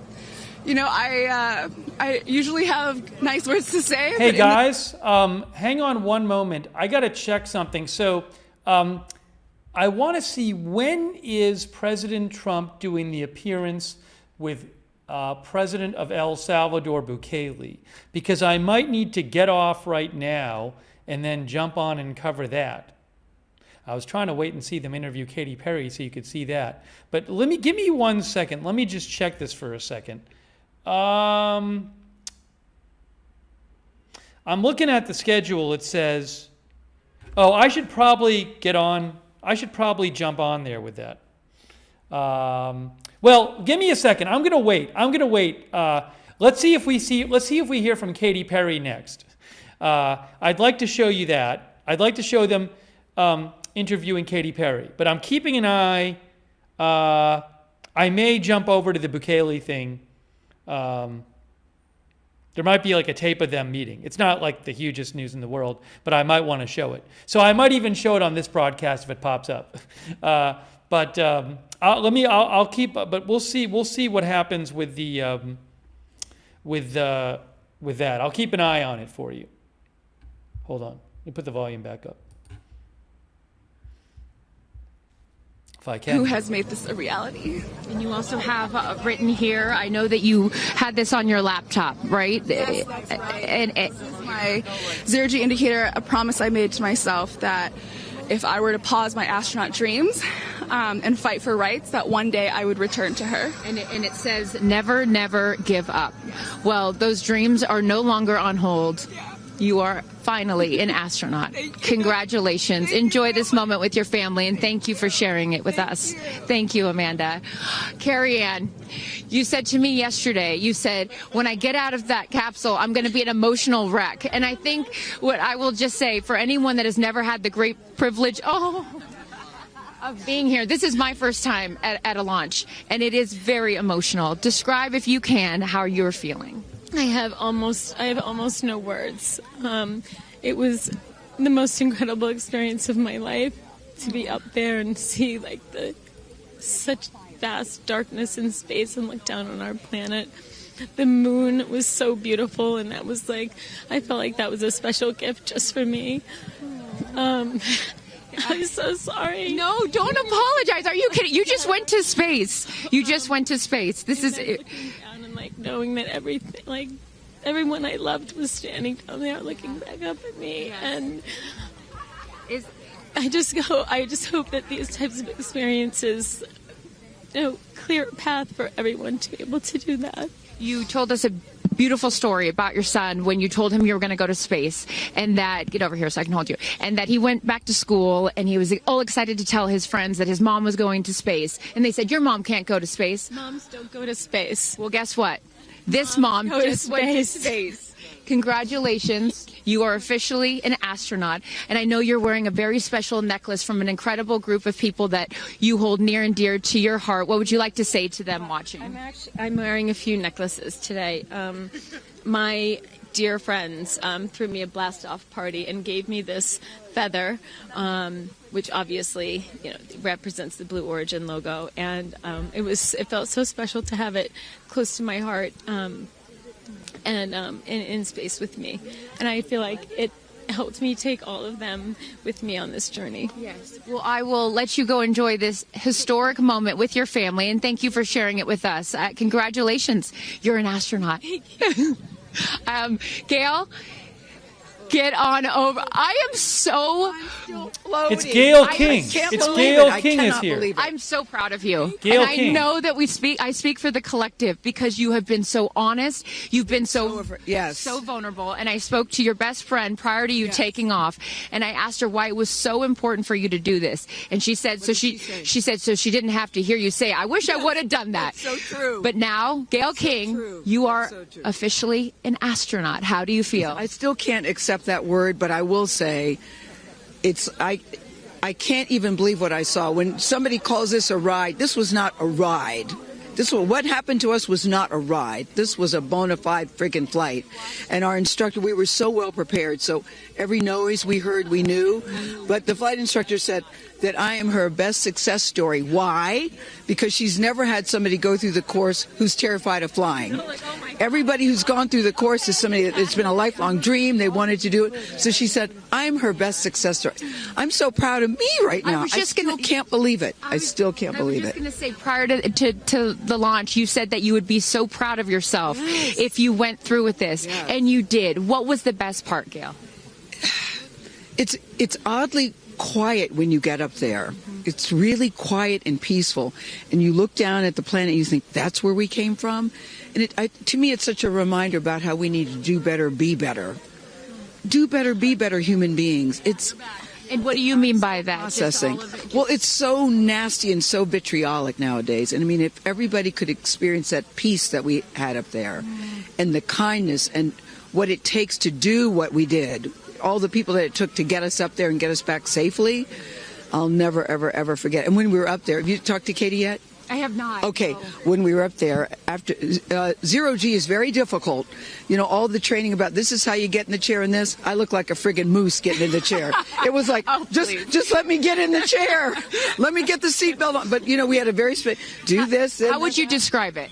usually have nice words to say. Hey guys, hang on one moment. I got to check something. So I want to see, when is President Trump doing the appearance with President of El Salvador, Bukele? Because I might need to get off right now and then jump on and cover that. I was trying to wait and see them interview Katy Perry so you could see that. But give me 1 second. Let me just check this for a second. I'm looking at the schedule. It says, I should probably get on. I should probably jump on there with that. Well, give me a second. I'm gonna wait. Let's see if we hear from Katy Perry next. I'd like to show you that. I'd like to show them interviewing Katy Perry, but I'm keeping an eye. I may jump over to the Bukele thing. There might be like a tape of them meeting. It's not like the hugest news in the world, but I might want to show it. So I might even show it on this broadcast if it pops up. But I'll keep. But we'll see. We'll see what happens with the with that. I'll keep an eye on it for you. Hold on. Let me put the volume back up. If I can. Who has made this a reality? And you also have written here, I know that you had this on your laptop, right? Yes, that's right. And this is my zero-G indicator, a promise I made to myself that if I were to pause my astronaut dreams and fight for rights, that one day I would return to her. And it says, never, never give up. Well, those dreams are no longer on hold. You are finally an astronaut. Congratulations. Enjoy this moment with your family, and thank you for sharing it with us. Thank you, Amanda. Carrie Ann, you said to me yesterday, you said, when I get out of that capsule, I'm going to be an emotional wreck. And I think what I will just say, for anyone that has never had the great privilege of being here, this is my first time at a launch, and it is very emotional. Describe, if you can, how you're feeling. I have almost no words. It was the most incredible experience of my life to be up there and see like such vast darkness in space and look down on our planet. The moon was so beautiful, and that was like, I felt like that was a special gift just for me. I'm so sorry. No, don't apologize. Are you kidding? You just went to space. You just went to space. This is it. Like knowing that everyone I loved was standing down there looking back up at me, and I just hope that these types of experiences, clear a path for everyone to be able to do that. You told us a beautiful story about your son when you told him you were going to go to space, and that, get over here so I can hold you, and that he went back to school and he was all excited to tell his friends that his mom was going to space, and they said, your mom can't go to space. Moms don't go to space. Well, guess what? This mom just went to space. Congratulations. You are officially an astronaut, and I know you're wearing a very special necklace from an incredible group of people that you hold near and dear to your heart. What would you like to say to them watching? I'm wearing a few necklaces today. My dear friends threw me a blast-off party and gave me this feather, which obviously represents the Blue Origin logo, and it felt so special to have it close to my heart. And in space with me. And I feel like it helped me take all of them with me on this journey. Yes. Well, I will let you go enjoy this historic moment with your family, and thank you for sharing it with us. Congratulations. You're an astronaut. Gayle, get on over. I am so floating. It's Gayle King. It's Gayle King is here. I'm so proud of you. Gayle and King. I know that I speak for the collective, because you have been so honest. You've been so vulnerable. And I spoke to your best friend prior to you taking off, and I asked her why it was so important for you to do this. And she said, she said, so she didn't have to hear you say, I wish I would have done that. So true. But now, Gayle King, you are officially an astronaut. How do you feel? I still can't accept that word, but I will say I can't even believe what I saw. When somebody calls this a ride, this was not a ride. What happened to us was not a ride. This was a bona fide friggin' flight. And our instructor, we were so well prepared. So every noise we heard, we knew. But the flight instructor said that I am her best success story. Why? Because she's never had somebody go through the course who's terrified of flying. Everybody who's gone through the course is somebody that it's been a lifelong dream. They wanted to do it. So she said, I'm her best success story. I'm so proud of me right now. I still can't believe it. I still can't believe it. I was just going to say, prior to the launch, you said that you would be so proud of yourself if you went through with this. Yes. And you did. What was the best part, Gayle? It's oddly quiet when you get up there. It's really quiet and peaceful. And you look down at the planet and you think, that's where we came from? And to me, it's such a reminder about how we need to do better, be better. Do better, be better human beings. And what do you mean by that? Processing. Well, it's so nasty and so vitriolic nowadays. And I mean, if everybody could experience that peace that we had up there, and the kindness and what it takes to do what we did, all the people that it took to get us up there and get us back safely, I'll never, ever, ever forget. And when we were up there, have you talked to Katy yet? I have not. Okay, when we were up there, after zero G is very difficult. You know, all the training about this is how you get in the chair and this. I look like a friggin' moose getting in the chair. It was like, just let me get in the chair. Let me get the seatbelt on. But, you know, we had a very do this. How would you describe it?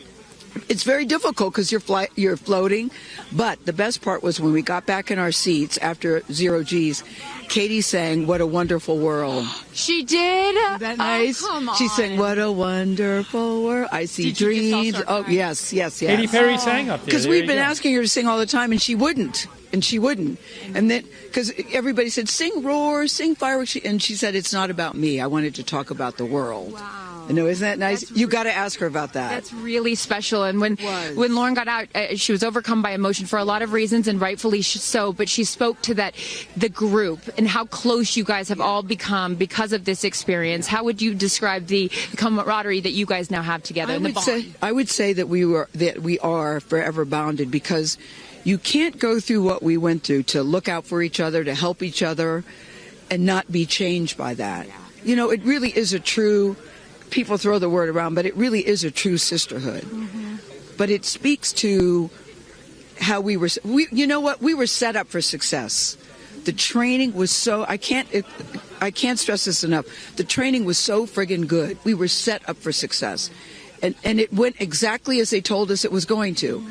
It's very difficult because you're floating. But the best part was when we got back in our seats after zero G's, Katy sang "What a Wonderful World." She did? Isn't that nice? Oh, come on. She sang "What a Wonderful World." I see dreams. Oh, yes. Katy Perry sang up there. Because we've been asking her to sing all the time, and she wouldn't. And then, because everybody said, sing roar, sing fireworks. And she said, it's not about me. I wanted to talk about the world. Wow. No, isn't that nice? You got to ask her about that. That's really special. And when Lauren got out, she was overcome by emotion for a lot of reasons, and rightfully so. But she spoke to the group and how close you guys have all become because of this experience. How would you describe the camaraderie that you guys now have together? I would say that we are forever bonded, because you can't go through what we went through to look out for each other, to help each other, and not be changed by that. You know, it really is a true. People throw the word around, but it really is a true sisterhood. But it speaks to how we were, you know what, we were set up for success. The training was so, I can't stress this enough. The training was so friggin' good. We were set up for success. And it went exactly as they told us it was going to.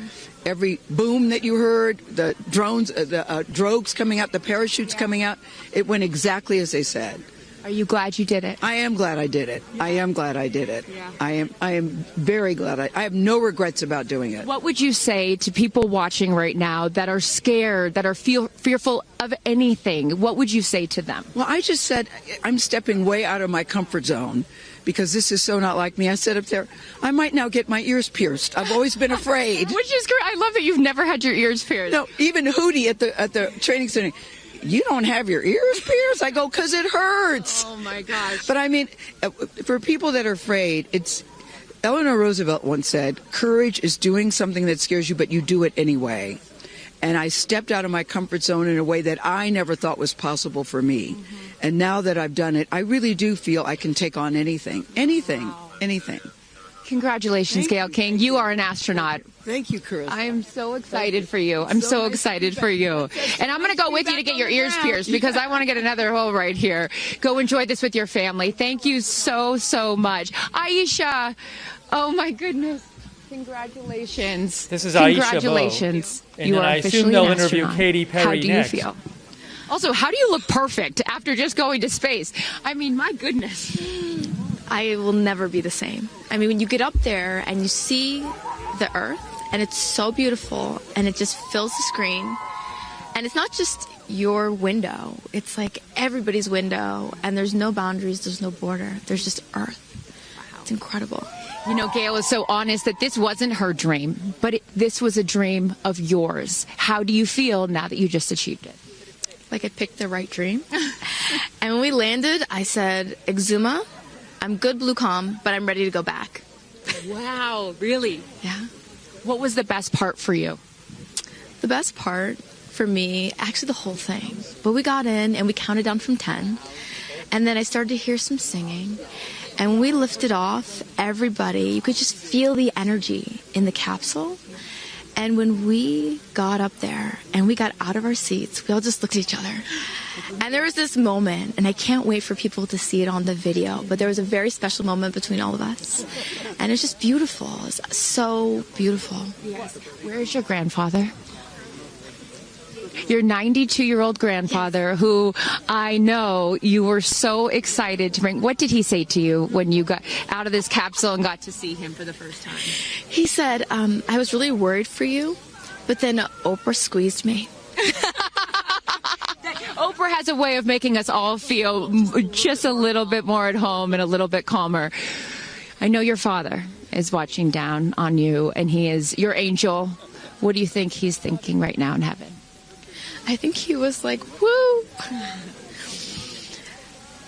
Every boom that you heard, the drones, the drogues coming out, the parachutes coming out, it went exactly as they said. Are you glad you did it? I am glad I did it. I am glad I did it. I am very glad. I have no regrets about doing it. What would you say to people watching right now that are scared, that are fearful of anything? What would you say to them? Well, I just said I'm stepping way out of my comfort zone, because this is so not like me. I said up there, I might now get my ears pierced. I've always been afraid. Which is great. I love that you've never had your ears pierced. No, even Hootie at the training center. You don't have your ears pierced? I go, because it hurts. Oh, my gosh. But I mean, for people that are afraid, Eleanor Roosevelt once said, courage is doing something that scares you, but you do it anyway. And I stepped out of my comfort zone in a way that I never thought was possible for me. And now that I've done it, I really do feel I can take on anything. Anything. Congratulations, Gayle King. You are an astronaut. Thank you, Chris. I am so excited for you. I'm so excited for you. And I'm going to go with you to get your ears pierced, because I want to get another hole right here. Go enjoy this with your family. Thank you so, so much. Aisha, oh my goodness. Congratulations. This is Aisha Congratulations. Bo. And I assume they'll interview Katy Perry How do you next. feel? Also, how do you look perfect after just going to space? I mean, my goodness. I will never be the same. I mean, when you get up there and you see the Earth, and it's so beautiful, and it just fills the screen, and it's not just your window, it's like everybody's window, and there's no boundaries, there's no border, there's just Earth. Wow. It's incredible. You know, Gayle is so honest that this wasn't her dream, but this was a dream of yours. How do you feel now that you just achieved it? Like I picked the right dream. And when we landed, I said, Exuma, I'm good, Blue Comm, but I'm ready to go back. Wow, really? Yeah. What was the best part for you? The best part for me, actually the whole thing. But we got in and we counted down from 10. And then I started to hear some singing. And when we lifted off, everybody, you could just feel the energy in the capsule. And when we got up there and we got out of our seats, we all just looked at each other. And there was this moment, and I can't wait for people to see it on the video, but there was a very special moment between all of us. And it's just beautiful. It's so beautiful. Yes. Where is your grandfather? Your 92-year-old grandfather, who I know you were so excited to bring. What did he say to you when you got out of this capsule and got to see him for the first time? He said, I was really worried for you, but then Oprah squeezed me. Oprah has a way of making us all feel just a little bit more at home and a little bit calmer. I know your father is watching down on you, and he is your angel. What do you think he's thinking right now in heaven? I think he was like, woo!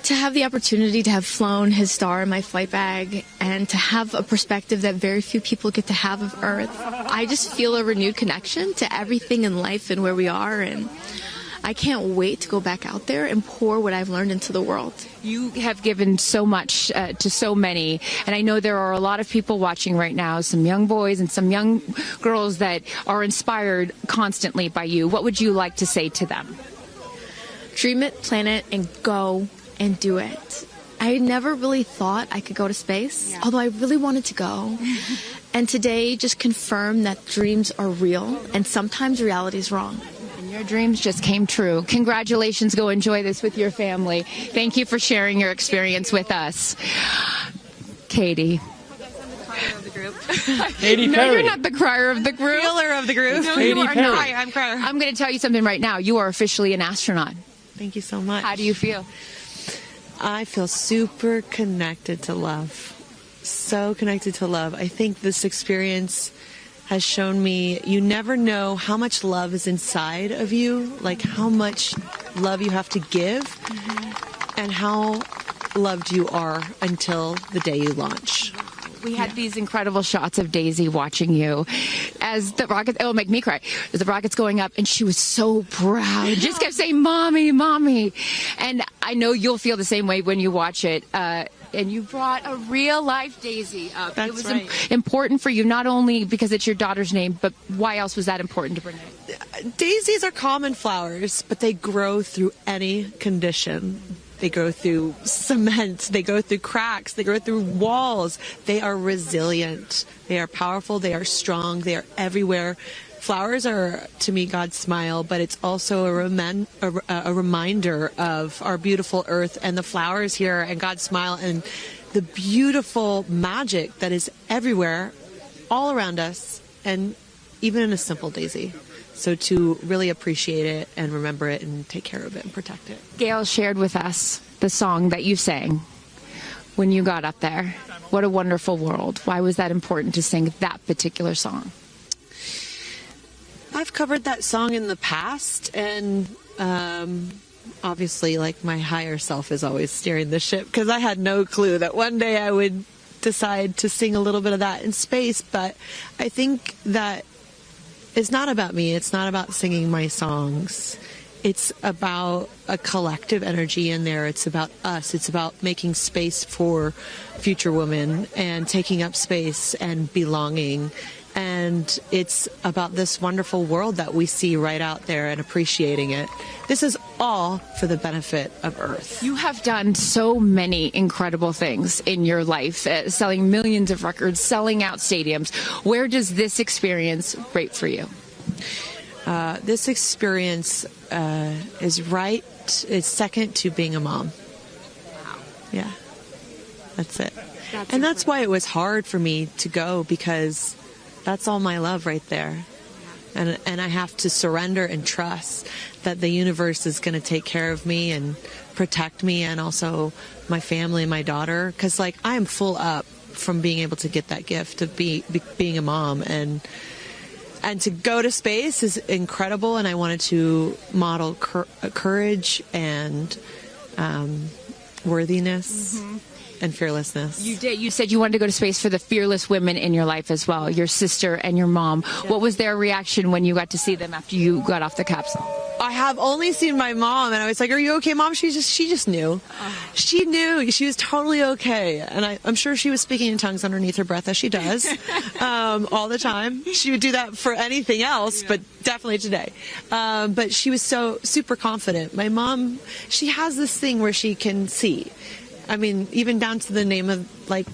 To have the opportunity to have flown his star in my flight bag and to have a perspective that very few people get to have of Earth, I just feel a renewed connection to everything in life and where we are, and I can't wait to go back out there and pour what I've learned into the world. You have given so much to so many, and I know there are a lot of people watching right now, some young boys and some young girls that are inspired constantly by you. What would you like to say to them? Dream it, plan it, and go and do it. I never really thought I could go to space, although I really wanted to go. And today just confirmed that dreams are real, and sometimes reality is wrong. Your dreams just came true. Congratulations. Go enjoy this with your family. Thank you for sharing your experience with us. Katy. Katy Perry. No, you're not the crier of the group. Killer of the group. No, Katy you are Perry. not. Hi, I'm crier. I'm going to tell you something right now. You are officially an astronaut. Thank you so much. How do you feel? I feel super connected to love. so connected to love. I think this experience has shown me you never know how much love is inside of you, like how much love you have to give, and how loved you are until the day you launch. We had these incredible shots of Daisy watching you as the rocket, it'll make me cry, as the rocket's going up, and she was so proud. Just kept saying, "Mommy, Mommy." And I know you'll feel the same way when you watch it. And you brought a real life Daisy up. That's it was right. important for you, not only because it's your daughter's name, but why else was that important to bring it? Daisies are common flowers, but they grow through any condition. They go through cement, they go through cracks, they go through walls. They are resilient, they are powerful, they are strong, they are everywhere. Flowers are, to me, God's smile, but it's also a reminder of our beautiful earth and the flowers here and God's smile and the beautiful magic that is everywhere, all around us, and even in a simple daisy. So to really appreciate it and remember it and take care of it and protect it. Gayle shared with us the song that you sang when you got up there. What a wonderful world. Why was that important to sing that particular song? I've covered that song in the past, and obviously, like, my higher self is always steering the ship, because I had no clue that one day I would decide to sing a little bit of that in space. But I think that it's not about me. It's not about singing my songs. It's about a collective energy in there. It's about us. It's about making space for future women and taking up space and belonging. And it's about this wonderful world that we see right out there and appreciating it. This is all for the benefit of Earth. You have done so many incredible things in your life, selling millions of records, selling out stadiums. Where does this experience rate for you? This experience is second to being a mom. Wow. Yeah, that's it. And that's why it was hard for me to go, because that's all my love right there. And I have to surrender and trust that the universe is going to take care of me and protect me, and also my family and my daughter. Because, like, I am full up from being able to get that gift of being a mom. And to go to space is incredible. And I wanted to model courage and worthiness. And fearlessness. You did. You said you wanted to go to space for the fearless women in your life as well, your sister and your mom. Yeah. What was their reaction when you got to see them after you got off the capsule? I have only seen my mom, and I was like, "Are you okay, Mom?" She just knew. She knew. She was totally okay. And I'm sure she was speaking in tongues underneath her breath, as she does all the time. She would do that for anything else, but definitely today. But she was so super confident. My mom, she has this thing where she can see. I mean, even down to the name of, like,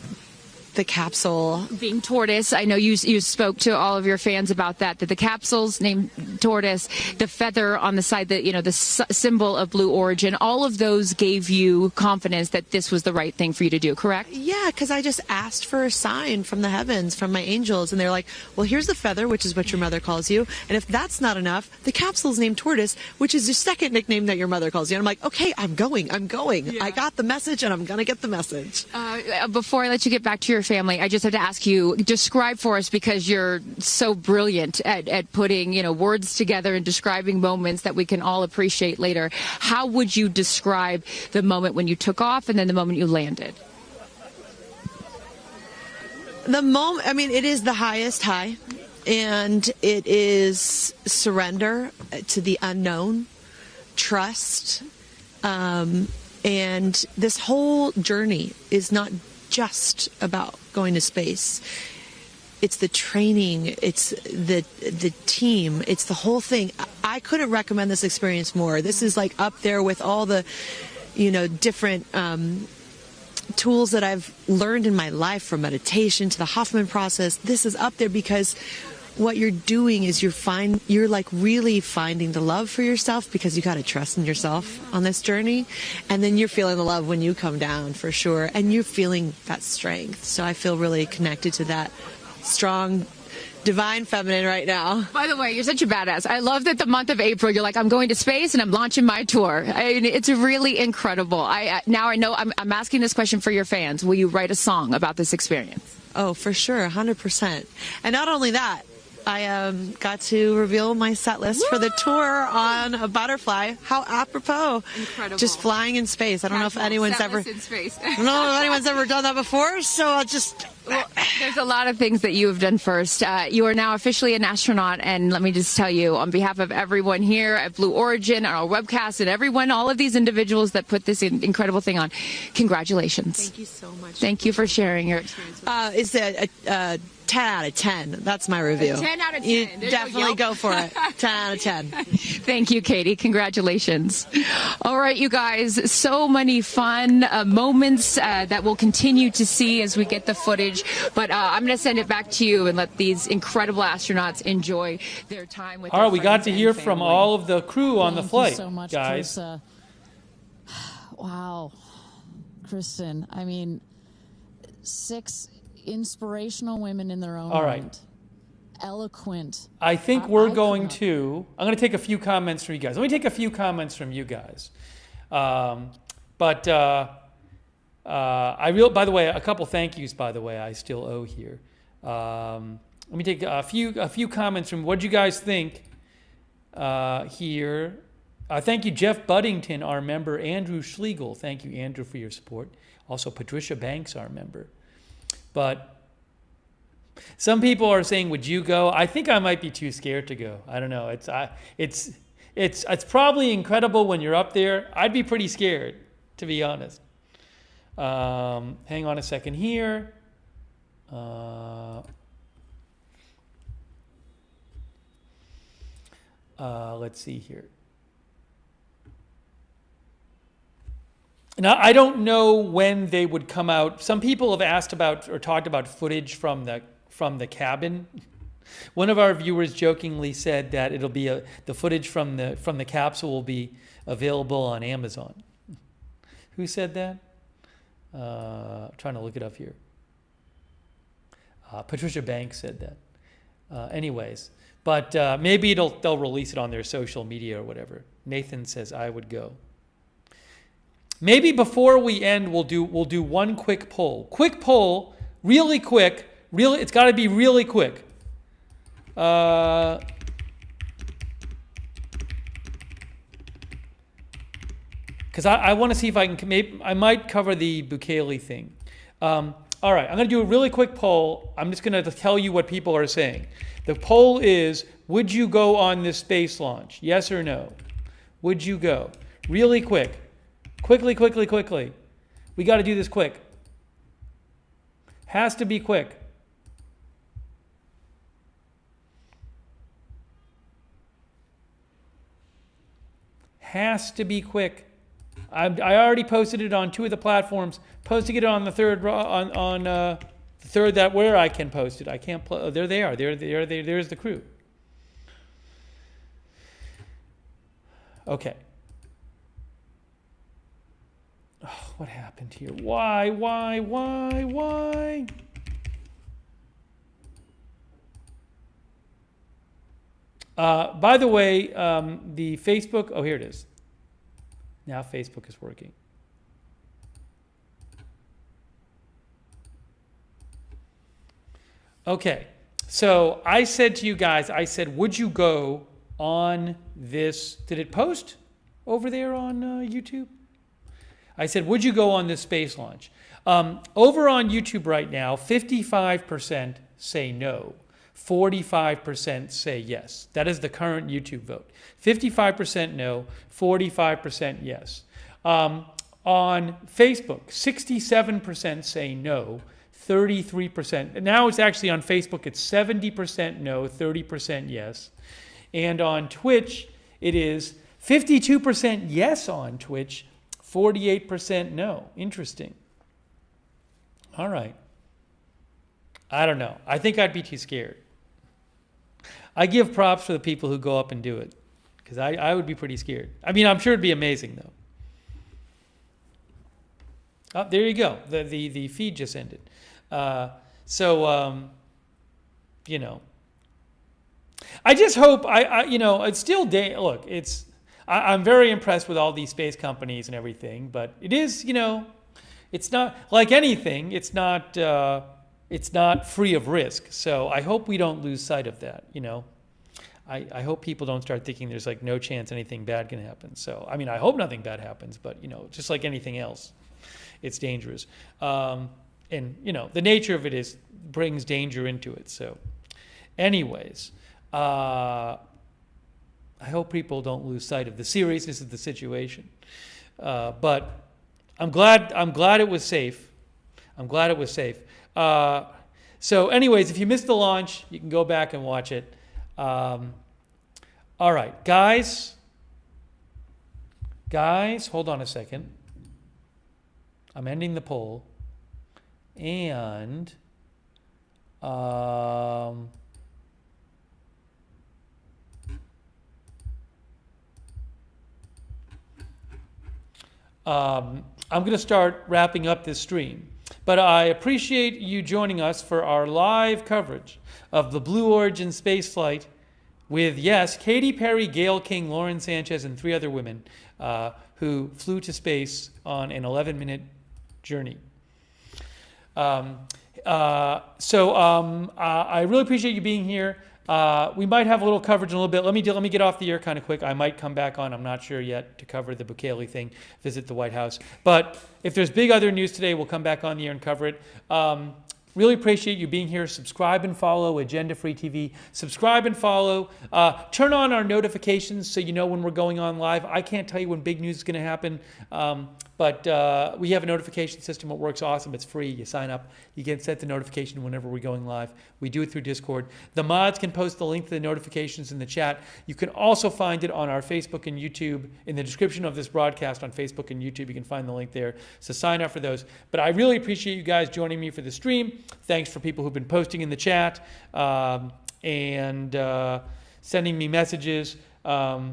the capsule being Tortoise. I know you spoke to all of your fans about that the capsule's named Tortoise, the feather on the side, that, you know, the symbol of Blue Origin, all of those gave you confidence that this was the right thing for you to do, correct? Yeah, because I just asked for a sign from the heavens, from my angels, and they're like, well, here's the feather, which is what your mother calls you, and if that's not enough, the capsule's named Tortoise, which is your second nickname that your mother calls you. And I'm like, okay, I'm going. Yeah. I got the message, and I'm gonna get the message. Before I let you get back to your family, I just have to ask you, describe for us, because you're so brilliant at putting, you know, words together and describing moments that we can all appreciate later. How would you describe the moment when you took off and then the moment you landed? The moment, I mean, it is the highest high, and it is surrender to the unknown, trust, and this whole journey is not just about going to space. It's the training, it's the team, it's the whole thing. I couldn't recommend this experience more. This is like up there with all the, you know, different tools that I've learned in my life, from meditation to the Hoffman process. This is up there because what you're doing is you're like really finding the love for yourself, because you got to trust in yourself on this journey, and then you're feeling the love when you come down, for sure, and you're feeling that strength. So I feel really connected to that strong divine feminine right now. By the way, you're such a badass. I love that the month of April, you're like, I'm going to space and I'm launching my tour. I mean, it's really incredible. Now I know I'm asking this question for your fans. Will you write a song about this experience? Oh, for sure, 100%. And not only that, I got to reveal my set list for the tour on a butterfly. How apropos! Incredible. Just flying in space. I don't know if anyone's Set ever. list in space. I don't know if anyone's ever done that before. So I'll just. Well, there's a lot of things that you have done first. You are now officially an astronaut, and let me just tell you, on behalf of everyone here at Blue Origin, our webcast, and everyone, all of these individuals that put this incredible thing on, congratulations. Thank you so much. Thank you for sharing your experience with us. It's a 10 out of 10. That's my review. 10 out of 10. You There's definitely no go for it. 10 out of 10. Thank you, Katy. Congratulations. All right, you guys, so many fun moments that we'll continue to see as we get the footage. But I'm going to send it back to you and let these incredible astronauts enjoy their time with All their right, we got friends to and hear from family. all of the crew on the Thank flight, you so much, guys. Carissa. Wow, Kristen. I mean, 6 inspirational women in their own All right. right. Eloquent. I think we're going to. I'm going to take a few comments from you guys. Let me take a few comments from you guys. By the way, a couple thank yous. By the way, I still owe here. Let me take a few comments from what you guys think here. Thank you, Jeff Buddington, our member. Andrew Schlegel, thank you, Andrew, for your support. Also, Patricia Banks, our member. But some people are saying, "Would you go?" I think I might be too scared to go. I don't know. It's probably incredible when you're up there. I'd be pretty scared, to be honest. Hang on a second here. Let's see here. Now, I don't know when they would come out. Some people have asked about or talked about footage from the cabin. One of our viewers jokingly said that it'll be the footage from the capsule will be available on Amazon. Who said that? Trying to look it up here. Patricia Banks said that. Anyways, but maybe they'll release it on their social media or whatever. Nathan says I would go. Maybe before we end, we'll do one quick poll. Quick poll, really quick. It's got to be really quick. Because I want to see if I can. I might cover the Bukele thing. All right, I'm going to do a really quick poll. I'm just going to tell you what people are saying. The poll is: would you go on this space launch? Yes or no? Would you go? Really quick. Quickly. We got to do this quick. Has to be quick. Has to be quick. I already posted it on 2 of the platforms. Posting it on the third on the third that where I can post it. I can't. There they are. There's the crew. Okay. Oh, what happened here? Why? By the way, the Facebook, oh, here it is. Now Facebook is working. Okay, so I said to you guys, would you go on this? Did it post over there on YouTube? I said, would you go on this space launch? Over on YouTube right now, 55% say no. 45% say yes. That is the current YouTube vote. 55% no, 45% yes. On Facebook, 67% say no, 33%. Now it's actually on Facebook, it's 70% no, 30% yes. And on Twitch, it is 52% yes on Twitch, 48% no. Interesting. All right. I don't know. I think I'd be too scared. I give props for the people who go up and do it, because I would be pretty scared. I mean, I'm sure it'd be amazing, though. Oh, there you go. The feed just ended. You know, I just hope it's still look, I'm very impressed with all these space companies and everything, but it is, it's not like anything. It's not free of risk. So I hope we don't lose sight of that. I hope people don't start thinking there's like no chance anything bad can happen. So I mean, I hope nothing bad happens, but just like anything else, it's dangerous. And the nature of it brings danger into it. So, anyways. I hope people don't lose sight of the seriousness of the situation. But I'm glad it was safe. I'm glad it was safe. So anyways, if you missed the launch, you can go back and watch it. All right, guys, hold on a second. I'm ending the poll. And I'm going to start wrapping up this stream, but I appreciate you joining us for our live coverage of the Blue Origin space flight with, yes, Katy Perry, Gayle King, Lauren Sánchez, and 3 other women who flew to space on an 11-minute journey. I really appreciate you being here. We might have a little coverage in a little bit. Let me get off the air kind of quick. I might come back on. I'm not sure yet to cover the Bukele thing, visit the White House. But if there's big other news today, we'll come back on the air and cover it. Really appreciate you being here. Subscribe and follow Agenda Free TV. Subscribe and follow. Turn on our notifications so you know when we're going on live. I can't tell you when big news is going to happen, but we have a notification system. It works awesome. It's free. You sign up. You get sent the notification whenever we're going live. We do it through Discord. The mods can post the link to the notifications in the chat. You can also find it on our Facebook and YouTube. In the description of this broadcast on Facebook and YouTube, you can find the link there. So sign up for those. But I really appreciate you guys joining me for the stream. Thanks for people who've been posting in the chat and sending me messages. I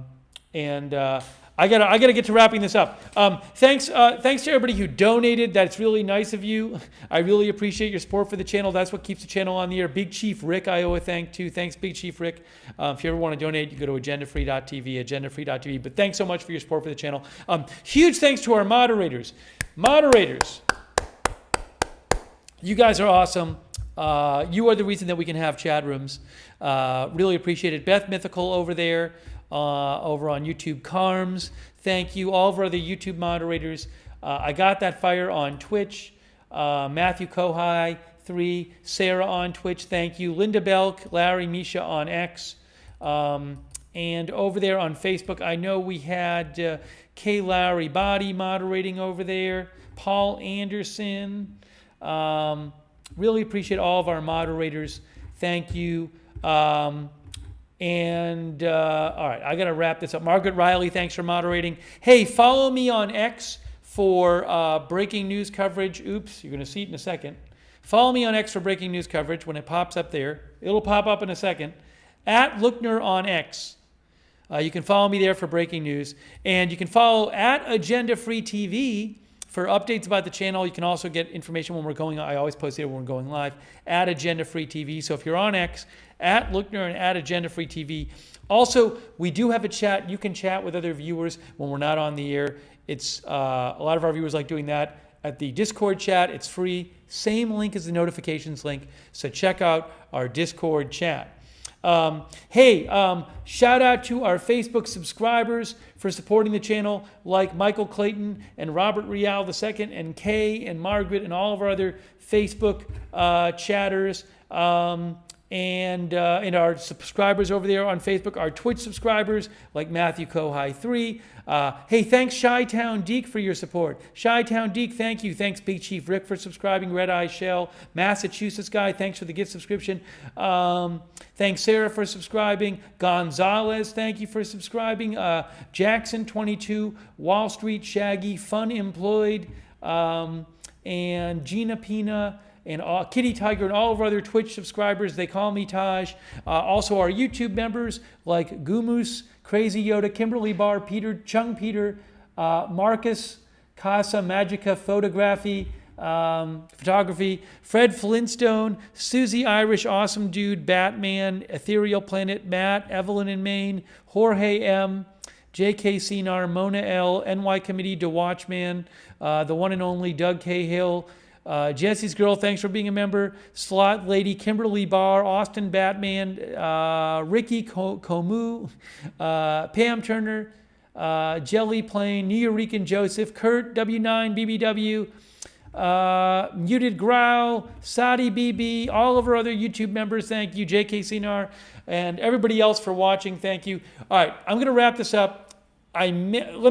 gotta get to wrapping this up. Thanks to everybody who donated. That's really nice of you. I really appreciate your support for the channel. That's what keeps the channel on the air. Big Chief Rick, I owe a thank to. Thanks, Big Chief Rick. If you ever want to donate, you go to agendafree.tv, agendafree.tv. But thanks so much for your support for the channel. Huge thanks to our moderators. You guys are awesome. You are the reason that we can have chat rooms. Really appreciate it. Beth Mythical over there, over on YouTube. Carms, thank you. All of our other YouTube moderators. I Got That Fire on Twitch. Matthew Kohai, 3. Sarah on Twitch, thank you. Linda Belk, Larry, Misha on X. And over there on Facebook, I know we had Kay Larry Body moderating over there. Paul Anderson. Really appreciate all of our moderators. Thank you. All right, I got to wrap this up. Margaret Riley, thanks for moderating. Hey, follow me on X for breaking news coverage. Oops, you're going to see it in a second. Follow me on X for breaking news coverage when it pops up there. It'll pop up in a second. At Lookner on X. You can follow me there for breaking news. And you can follow at Agenda Free TV for updates about the channel. You can also get information when we're going. I always post it when we're going live at Agenda Free TV. So if you're on X, at Lookner and at Agenda Free TV. Also, we do have a chat. You can chat with other viewers when we're not on the air. It's a lot of our viewers like doing that at the Discord chat. It's free. Same link as the notifications link. So check out our Discord chat. Shout out to our Facebook subscribers for supporting the channel, like Michael Clayton and Robert Rial II and Kay and Margaret and all of our other Facebook chatters. And our subscribers over there on Facebook, our Twitch subscribers like Matthew Kohai 3. Hey, thanks Chi-Town Deke for your support. Chi-Town Deke, thank you. Thanks Big Chief Rick for subscribing. Red Eye Shell, Massachusetts guy, thanks for the gift subscription. Thanks Sarah for subscribing. Gonzalez, thank you for subscribing. Jackson 22, Wall Street Shaggy, Fun Employed, and Gina Pina. And Kitty Tiger and all of our other Twitch subscribers, they call me Taj. Also our YouTube members like Gumus, Crazy Yoda, Kimberly Barr, Peter, Chung Peter, Marcus, Casa Magica Photography, photography, Fred Flintstone, Susie Irish, Awesome Dude, Batman, Ethereal Planet, Matt, Evelyn in Maine, Jorge M., J.K. Cinar, Mona L., NY Committee to Watchman, the one and only Doug Cahill, Jesse's Girl, thanks for being a member, Slot Lady, Kimberly Barr, Austin Batman, Ricky Comu, Pam Turner, Jelly Plane, New Eurekan Joseph, Kurt W9, BBW, Muted Growl, Sadi BB, all of our other YouTube members, thank you, JK Cinar, and everybody else for watching, thank you. All right, I'm going to wrap this up. Let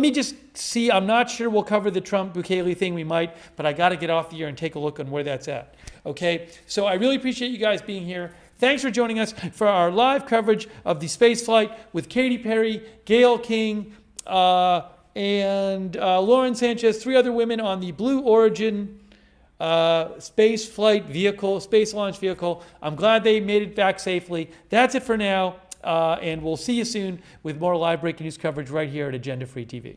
me just see, I'm not sure we'll cover the Trump Bukele thing, we might, but I got to get off the air and take a look on where that's at. Okay, so I really appreciate you guys being here. Thanks for joining us for our live coverage of the space flight with Katy Perry, Gayle King, and Lauren Sánchez, 3 other women on the Blue Origin space flight vehicle, space launch vehicle. I'm glad they made it back safely. That's it for now, and we'll see you soon with more live breaking news coverage right here at Agenda Free TV.